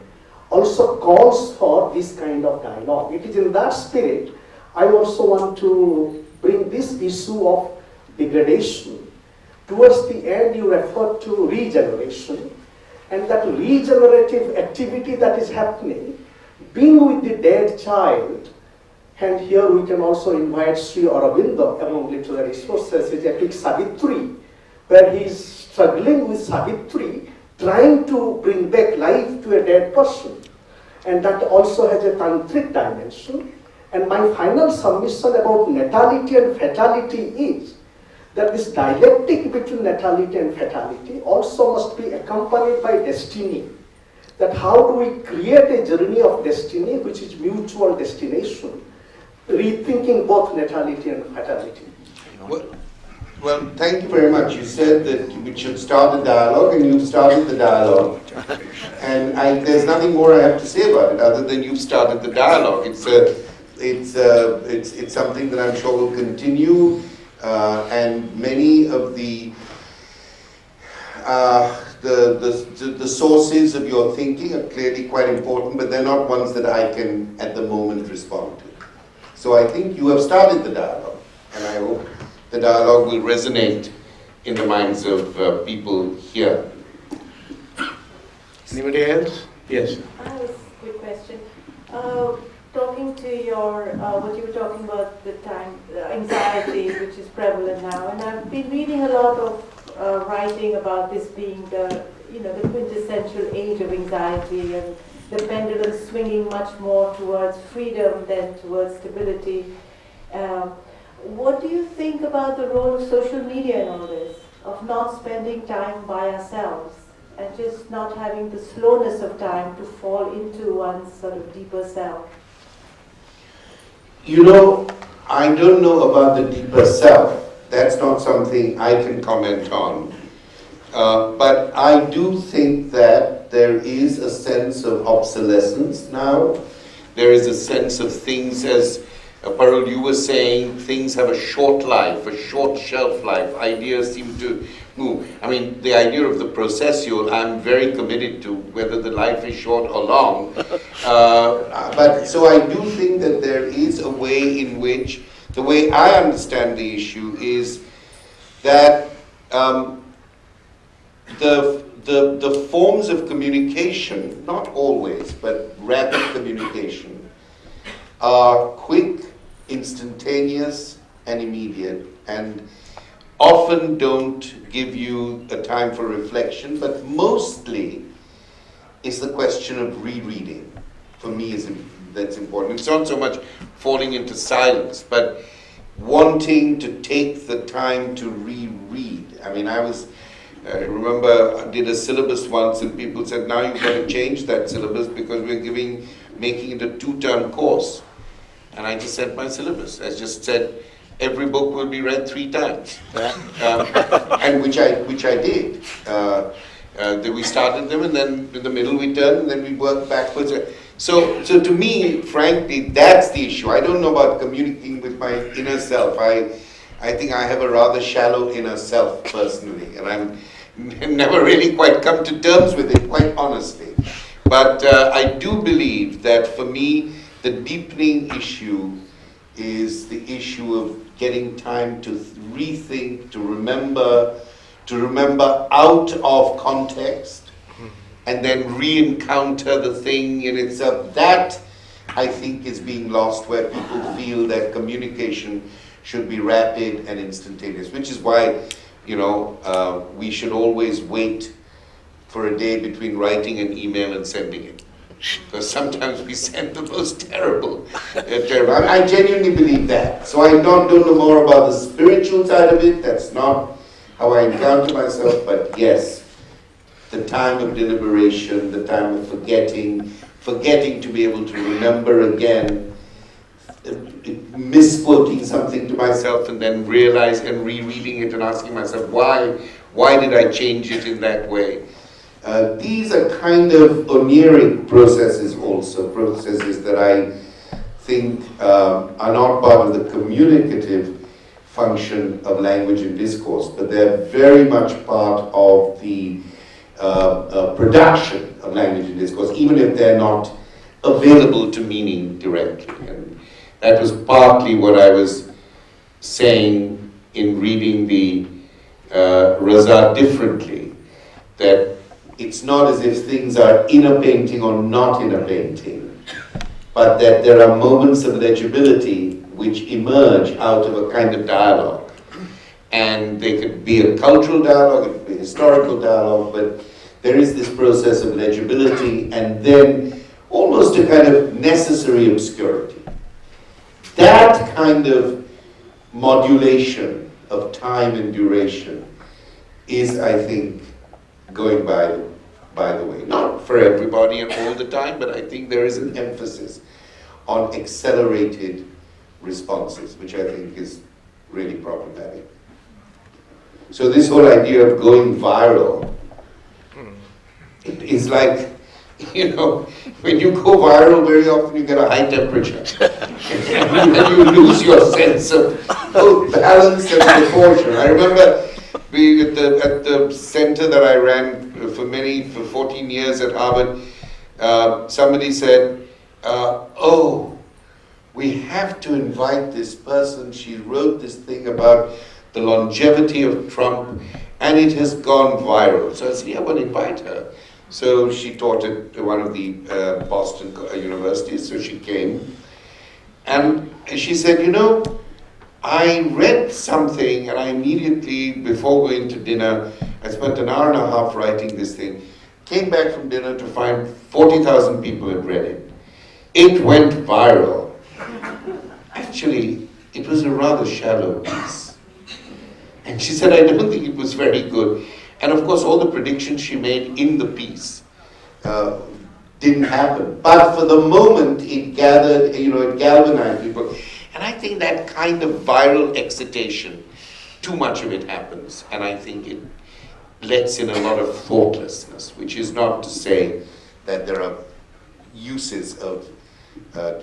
also calls for this kind of dialogue. It is in that spirit I also want to bring this issue of degradation. Towards the end, you refer to regeneration, and that regenerative activity that is happening, being with the dead child. And here we can also invite Sri Aurobindo among literary sources, his epic Savitri, where he is struggling with Savitri, trying to bring back life to a dead person. And that also has a tantric dimension. And my final submission about natality and fatality is that this dialectic between natality and fatality also must be accompanied by destiny. That how do we create a journey of destiny which is mutual destination, rethinking both natality and fatality. Well, thank you very much. You said that we should start a dialogue, and you've started the dialogue. And there's nothing more I have to say about it other than you've started the dialogue. It's something that I'm sure will continue, and many of the sources of your thinking are clearly quite important, but they're not ones that I can at the moment respond to. So I think you have started the dialogue, and I hope the dialogue will resonate in the minds of people here. Anybody else? Yes. I have a quick question. Talking to your, what you were talking about, the time, anxiety, which is prevalent now, and I've been reading a lot of writing about this being the quintessential age of anxiety, and the pendulum swinging much more towards freedom than towards stability. What do you think about the role of social media in all this, of not spending time by ourselves and just not having the slowness of time to fall into one's sort of deeper self? You know, I don't know about the deeper self. That's not something I can comment on. But I do think that there is a sense of obsolescence now. There is a sense of things, as Parul, you were saying, things have a short life, a short shelf life. Ideas seem to move. I mean, the idea of the processual, I'm very committed to, whether the life is short or long. But so I do think that there is a way in which, the way I understand the issue is that the forms of communication, not always, but rapid communication, are quick, instantaneous, and immediate, and often don't give you a time for reflection, but mostly is the question of rereading. For me, that's important. It's not so much falling into silence, but wanting to take the time to reread. I mean, I remember I did a syllabus once, and people said, now you've got to change that syllabus because we're making it a 2-term course. And I just said my syllabus. I just said every book will be read 3 times, and which I did. Then we started them, and then in the middle we turned, and then we worked backwards. So to me, frankly, that's the issue. I don't know about communicating with my inner self. I think I have a rather shallow inner self personally, and I've never really quite come to terms with it, quite honestly. But I do believe that for me, the deepening issue is the issue of getting time to rethink, to remember out of context, and then re-encounter the thing in itself. That, I think, is being lost, where people feel that communication should be rapid and instantaneous, which is why, we should always wait for a day between writing an email and sending it. Because sometimes we send the most terrible. I genuinely believe that. So I don't know more about the spiritual side of it. That's not how I encounter myself. But yes, the time of deliberation, the time of forgetting to be able to remember again, misquoting something to myself and then realize and rereading it and asking myself, why did I change it in that way? These are kind of oniric processes also, processes that I think are not part of the communicative function of language and discourse, but they're very much part of the production of language and discourse, even if they're not available to meaning directly. And that was partly what I was saying in reading the Raza differently, that it's not as if things are in a painting or not in a painting, but that there are moments of legibility which emerge out of a kind of dialogue. And they could be a cultural dialogue, it could be a historical dialogue, but there is this process of legibility and then almost a kind of necessary obscurity. That kind of modulation of time and duration is, I think, going by the way. Not for everybody and all the time, but I think there is an emphasis on accelerated responses, which I think is really problematic. So this whole idea of going viral, it is like, when you go viral, very often you get a high temperature. And you lose your sense of both balance and proportion. I remember being at the center that I ran for 14 years at Harvard, somebody said, we have to invite this person. She wrote this thing about the longevity of Trump, and it has gone viral. So I said, yeah, well, invite her. So she taught at one of the Boston universities, so she came. And she said, I read something, and I immediately, before going to dinner, I spent an hour and a half writing this thing. Came back from dinner to find 40,000 people had read it. It went viral. Actually, it was a rather shallow piece. And she said, I don't think it was very good. And of course, all the predictions she made in the piece didn't happen. But for the moment, it gathered, it galvanized people. And I think that kind of viral excitation, too much of it happens. And I think it lets in a lot of thoughtlessness, which is not to say that there are uses of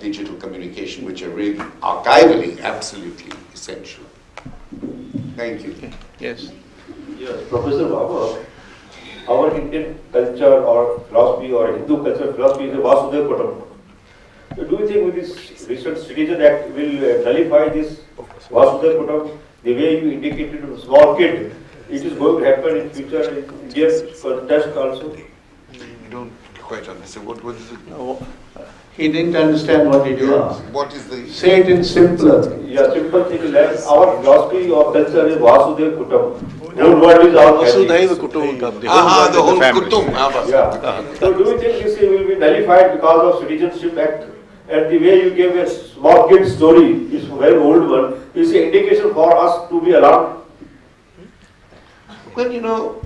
digital communication which are really archivally absolutely essential. Thank you. Yes. Yes, Professor BHABHA, our Indian culture or philosophy or Hindu culture philosophy is a Vasudhaiva Kutumbakam. So do you think with this recent Citizenship Act will nullify this Vasudhaiva Kutumbakam? The way you indicated to a small kid, it is going to happen in future in Indian context also? I don't quite understand. What is it? No, he didn't understand what did you ask. What is the... Say it in simpler. Yeah, simple thing is that our philosophy or culture is Vasudhaiva Kutumbakam. The whole world is our Vasudhaiva Kutumbakam. The whole Kutum. Yeah. So do you think this will be nullified because of Citizenship Act? And the way you gave a small kid story is a very old one. Is an indication for us to be alarmed? Well,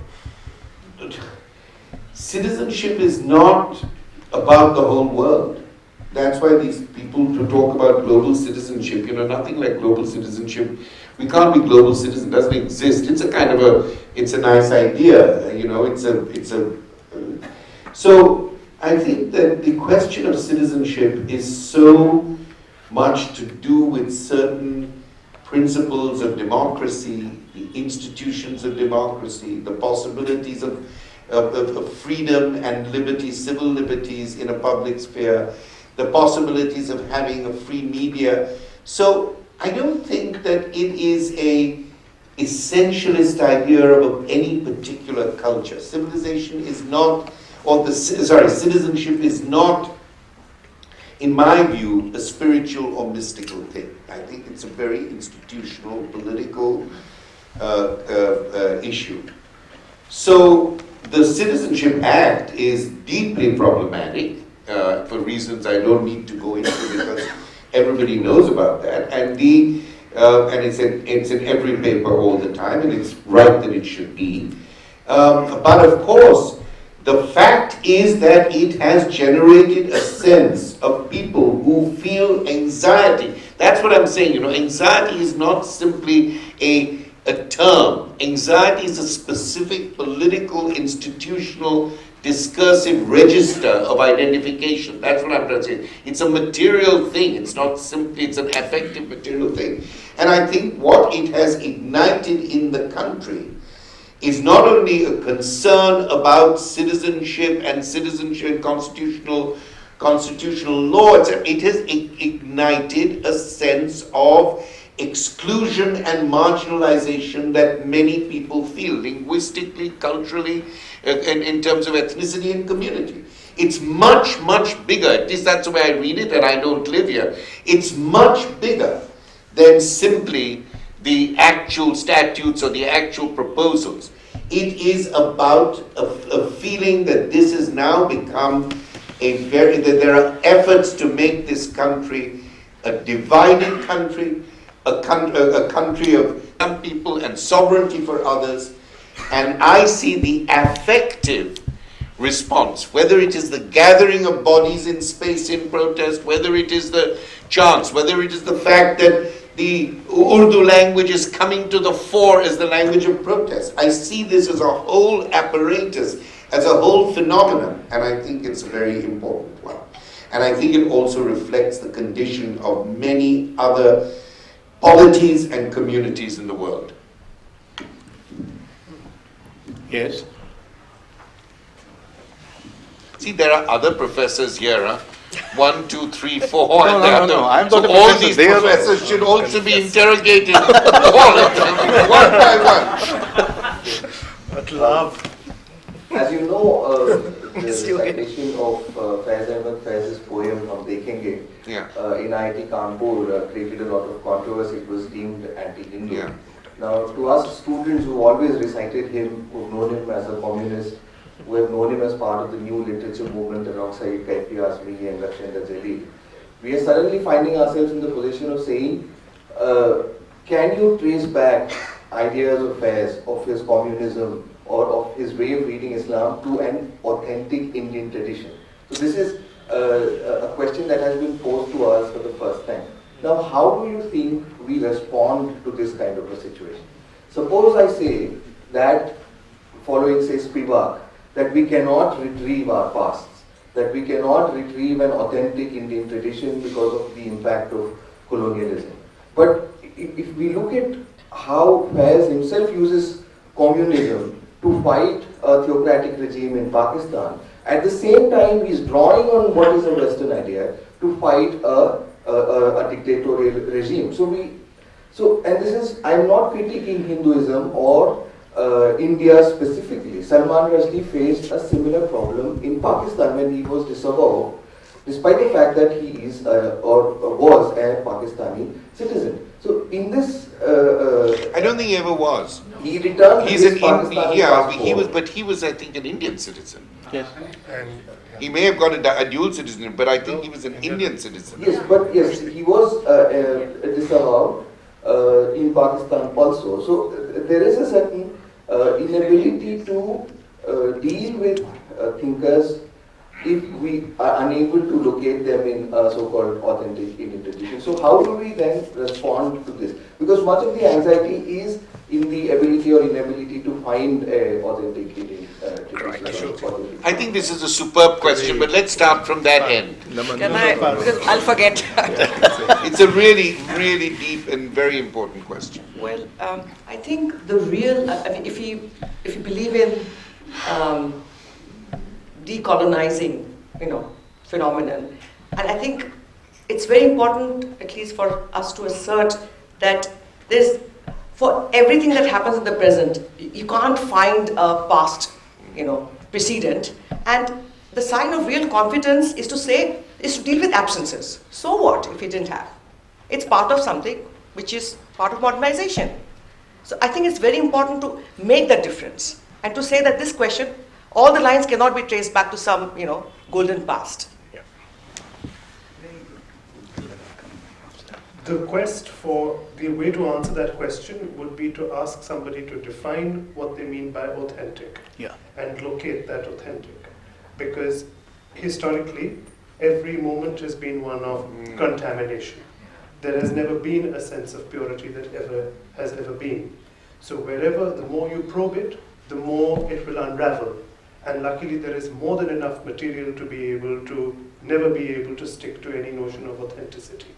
citizenship is not about the whole world. That's why these people to talk about global citizenship, nothing like global citizenship. We can't be global citizens, it doesn't exist. It's a kind of it's a nice idea, So I think that the question of citizenship is so much to do with certain principles of democracy, the institutions of democracy, the possibilities of freedom and liberty, civil liberties in a public sphere, the possibilities of having a free media. So I don't think that it is a essentialist idea of any particular culture. Civilization is not citizenship is not, in my view, a spiritual or mystical thing. I think it's a very institutional, political issue. So the Citizenship Act is deeply problematic for reasons I don't need to go into because everybody knows about that, and it's in every paper all the time, and it's right that it should be. But of course, the fact is that it has generated a sense of people who feel anxiety. That's what I'm saying. Anxiety is not simply a term. Anxiety is a specific political, institutional, discursive register of identification. That's what I'm trying to say. It's a material thing. It's not simply, it's an affective material thing. And I think what it has ignited in the country is not only a concern about citizenship and constitutional law, it has ignited a sense of exclusion and marginalization that many people feel, linguistically, culturally, in terms of ethnicity and community. It's much, much bigger, at least that's the way I read it, and I don't live here. It's much bigger than simply the actual statutes or the actual proposals. It is about a feeling that this has now become that there are efforts to make this country a divided country, a country of some people and sovereignty for others. And I see the affective response, whether it is the gathering of bodies in space in protest, whether it is the chants, whether it is the fact that the Urdu language is coming to the fore as the language of protest. I see this as a whole apparatus, as a whole phenomenon, and I think it's a very important one. And I think it also reflects the condition of many other polities and communities in the world. Yes. See, there are other professors here, huh? 1, 2, 3, 4. No, I'm not so a all professor. these They are professors should also be interrogated all of them, one by one. But love. As you know, the citation of Faiz Ahmed Faiz's poem from Dekhenge in IIT Kanpur created a lot of controversy. It was deemed anti-Hindu. Yeah. Now, to us students who always recited him, who've known him as a communist, who have known him as part of the new literature movement alongside Kaifi Azmi and Lakshmendra Jalil, we are suddenly finding ourselves in the position of saying, can you trace back ideas of Faiz, of his communism, or of his way of reading Islam to an authentic Indian tradition? So this is a question that has been posed to us for the first time. Now, how do you think we respond to this kind of a situation? Suppose I say that, following say Spivak, that we cannot retrieve our pasts, that we cannot retrieve an authentic Indian tradition because of the impact of colonialism. But if we look at how Faiz himself uses communism to fight a theocratic regime in Pakistan, at the same time he is drawing on what is a Western idea to fight a dictatorial regime. And this is, I am not critiquing Hinduism or India specifically. Salman Rushdie faced a similar problem in Pakistan when he was disavowed, despite the fact that he is or was a Pakistani citizen. So in this, I don't think he ever was. He returned. He's an he was I think an Indian citizen. Yes. He may have got a dual citizenship, but I think he was an Indian citizen. Yes, but yes, he was disavowed in Pakistan also. So there is a certain inability to deal with thinkers if we are unable to locate them in a so-called authentic Indian tradition. So how do we then respond to this? Because much of the anxiety is in the ability or inability to find authentic Indian tradition. I think this is a superb question, but let's start from that end. Can I? Because I'll forget. It's a really, really deep and very important question. Well, I think the real, I mean, if you believe in decolonizing, phenomenon, and I think it's very important, at least for us, to assert that for everything that happens in the present, you can't find a past, precedent. And the sign of real confidence is to deal with absences. So what if he didn't have? It's part of something which is part of modernization. So I think it's very important to make that difference and to say that this question, all the lines cannot be traced back to some, golden past. The way to answer that question would be to ask somebody to define what they mean by authentic and locate that authentic. Because historically, every moment has been one of contamination. There has never been a sense of purity that has ever been. So wherever, the more you probe it, the more it will unravel. And luckily there is more than enough material to be able to never be able to stick to any notion of authenticity.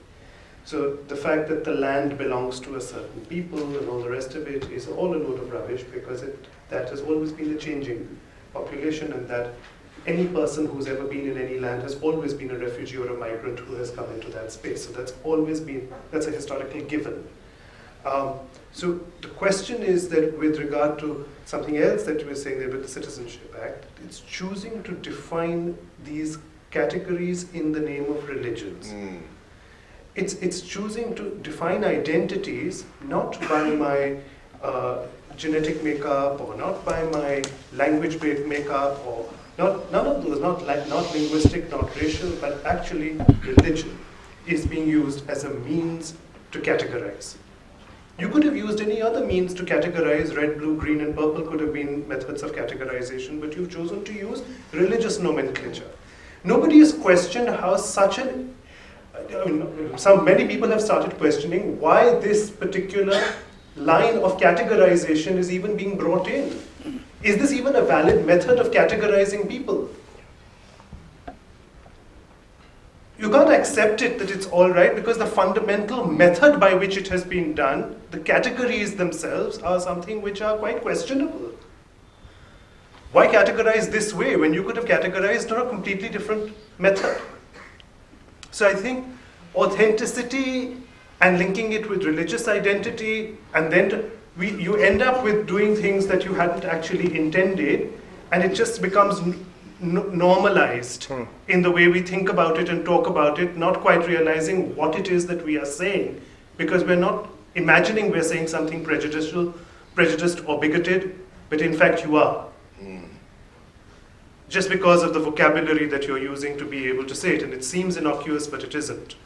So the fact that the land belongs to a certain people and all the rest of it is all a load of rubbish, because that has always been a changing population, and that any person who's ever been in any land has always been a refugee or a migrant who has come into that space. So that's a historical given. So the question is that with regard to something else that you were saying there with the Citizenship Act, it's choosing to define these categories in the name of religions. It's choosing to define identities not by my genetic makeup, or not by my language-based makeup, or none of those, not linguistic, not racial, but actually religion is being used as a means to categorize. You could have used any other means to categorize. Red, blue, green, and purple could have been methods of categorization, but you've chosen to use religious nomenclature. Nobody has questioned how many people have started questioning why this particular line of categorization is even being brought in. Is this even a valid method of categorizing people? You can't accept it that it's all right, because the fundamental method by which it has been done, the categories themselves, are something which are quite questionable. Why categorize this way when you could have categorized on a completely different method? So I think authenticity and linking it with religious identity, and then you end up with doing things that you hadn't actually intended, and it just becomes normalized in the way we think about it and talk about it, not quite realizing what it is that we are saying, because we're not imagining we're saying something prejudiced or bigoted, but in fact you are. Just because of the vocabulary that you're using to be able to say it, and it seems innocuous, but it isn't.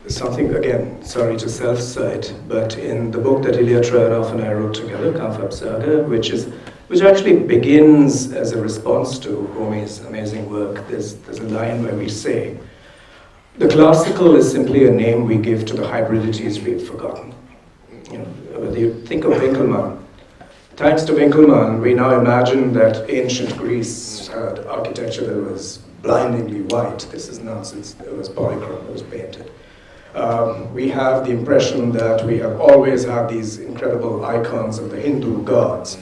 Something, again, sorry to self-cite, but in the book that Ilya Tryanov and I wrote together, Kampf Saga, which actually begins as a response to HOMI's amazing work, there's a line where we say, the classical is simply a name we give to the hybridities we've forgotten. Whether you think of Winkelmann, thanks to Winkelmann, we now imagine that ancient Greece had architecture that was blindingly white. This is nonsense. It was polychrome, it was painted. We have the impression that we have always had these incredible icons of the Hindu gods.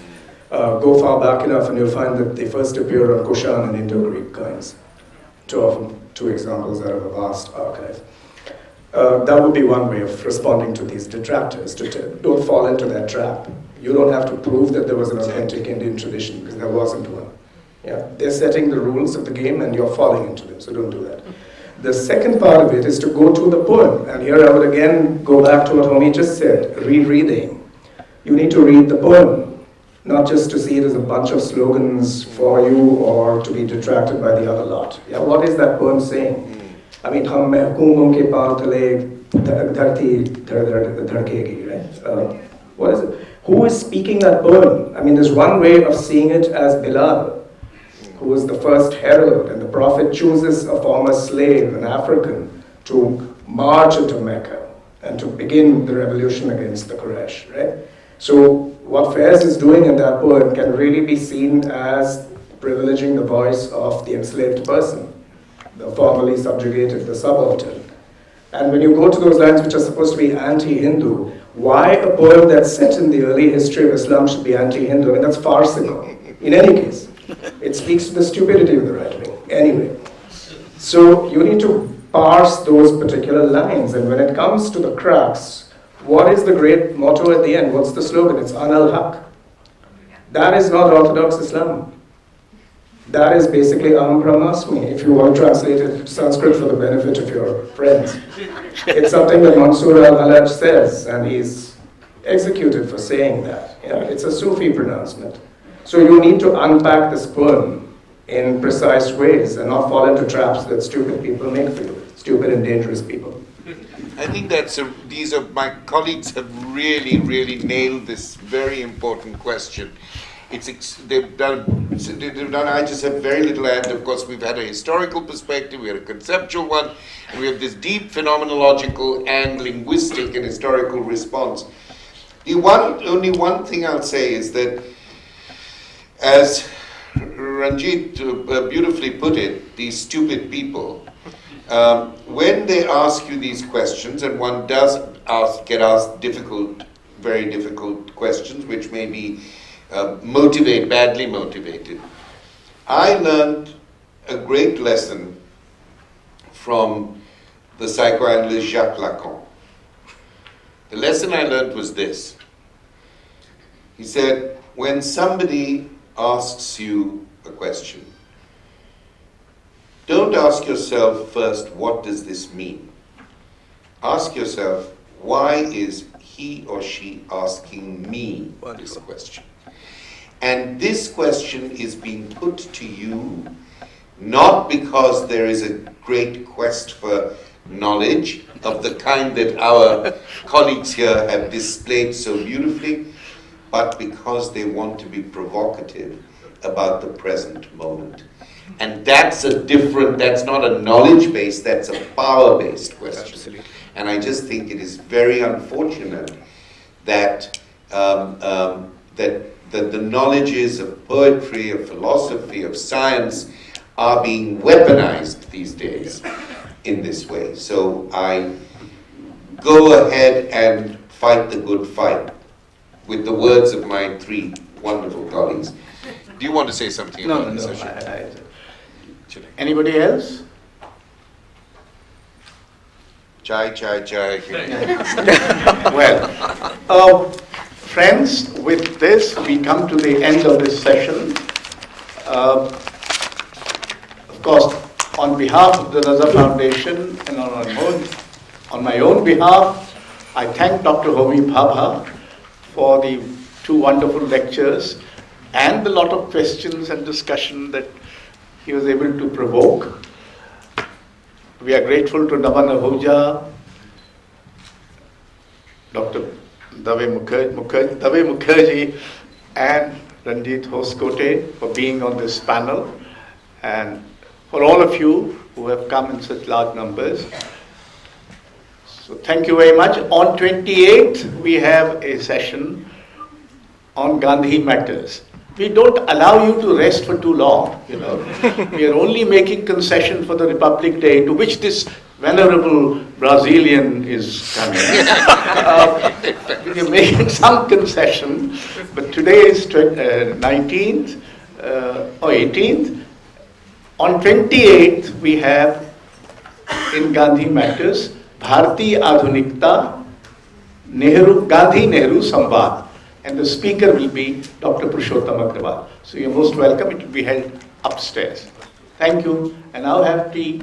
Go far back enough and you'll find that they first appear on Kushan and Indo-Greek coins. Two examples out of a vast archive. That would be one way of responding to these detractors. Don't fall into that trap. You don't have to prove that there was an authentic Indian tradition, because there wasn't one. Yeah? They're setting the rules of the game and you're falling into them, so don't do that. The second part of it is to go to the poem. And here I would again go back to what HOMI just said, rereading. You need to read the poem, not just to see it as a bunch of slogans for you or to be detracted by the other lot. Yeah, what is that poem saying? I mean, hum mehkoomon ke paal tale dharti dhadkegi, right? What is it? Who is speaking that poem? I mean, there's one way of seeing it as Bilal, who was the first herald, and the Prophet chooses a former slave, an African, to march into Mecca and to begin the revolution against the Quraysh, right? So what Faiz is doing in that poem can really be seen as privileging the voice of the enslaved person, the formerly subjugated, the subaltern. And when you go to those lines which are supposed to be anti-Hindu, why a poem that's set in the early history of Islam should be anti-Hindu? I mean, that's farcical. In any case, it speaks to the stupidity of the right wing. Anyway, so you need to parse those particular lines, and when it comes to the crux, what is the great motto at the end? What's the slogan? It's An al-Haq. That is not Orthodox Islam. That is basically Aham Brahmasmi, if you want to translate it to Sanskrit for the benefit of your friends. It's something that Mansur al-Halaj says, and he's executed for saying that. Yeah, it's a Sufi pronouncement. So you need to unpack this poem in precise ways and not fall into traps that stupid people make for you. Stupid and dangerous people. I think these are my colleagues have really, really nailed this very important question. They've done. I just have very little, and of course we've had a historical perspective, we had a conceptual one, and we have this deep phenomenological and linguistic and historical response. Only one thing I'll say is that, as Ranjit beautifully put it, these stupid people, when they ask you these questions, and one does get asked very difficult questions, which may be badly motivated. I learned a great lesson from the psychoanalyst Jacques Lacan. The lesson I learned was this. He said, when somebody asks you a question, don't ask yourself first, what does this mean? Ask yourself, why is he or she asking me this question? And this question is being put to you not because there is a great quest for knowledge of the kind that our colleagues here have displayed so beautifully, but because they want to be provocative about the present moment. And that's not a knowledge-based, that's a power-based question. Absolutely. And I just think it is very unfortunate that that the knowledges of poetry, of philosophy, of science are being weaponized these days in this way. So I go ahead and fight the good fight with the words of my three wonderful colleagues. Do you want to say something about this session? Anybody else? Chai. Well, friends, with this, we come to the end of this session. Of course, on behalf of the Raza Foundation and on my own behalf, I thank Dr. HOMI BHABHA for the two wonderful lectures and the lot of questions and discussion that he was able to provoke. We are grateful to Naman Ahuja, Dr. Dave Mukherjee and Ranjit Hoskote for being on this panel, and for all of you who have come in such large numbers. So thank you very much. On 28th, we have a session on Gandhi matters. We don't allow you to rest for too long, you know. We are only making concession for the Republic Day, to which this venerable Brazilian is coming. We are making some concession, but today is 19th or 18th. On 28th, we have in Gandhi Matters, Bharti Adhunikta Gandhi-Nehru Samvad. And the speaker will be Dr. Purushottam Agrawal. So you're most welcome. It will be held upstairs. Thank you. And now have tea,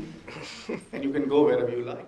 and you can go wherever you like.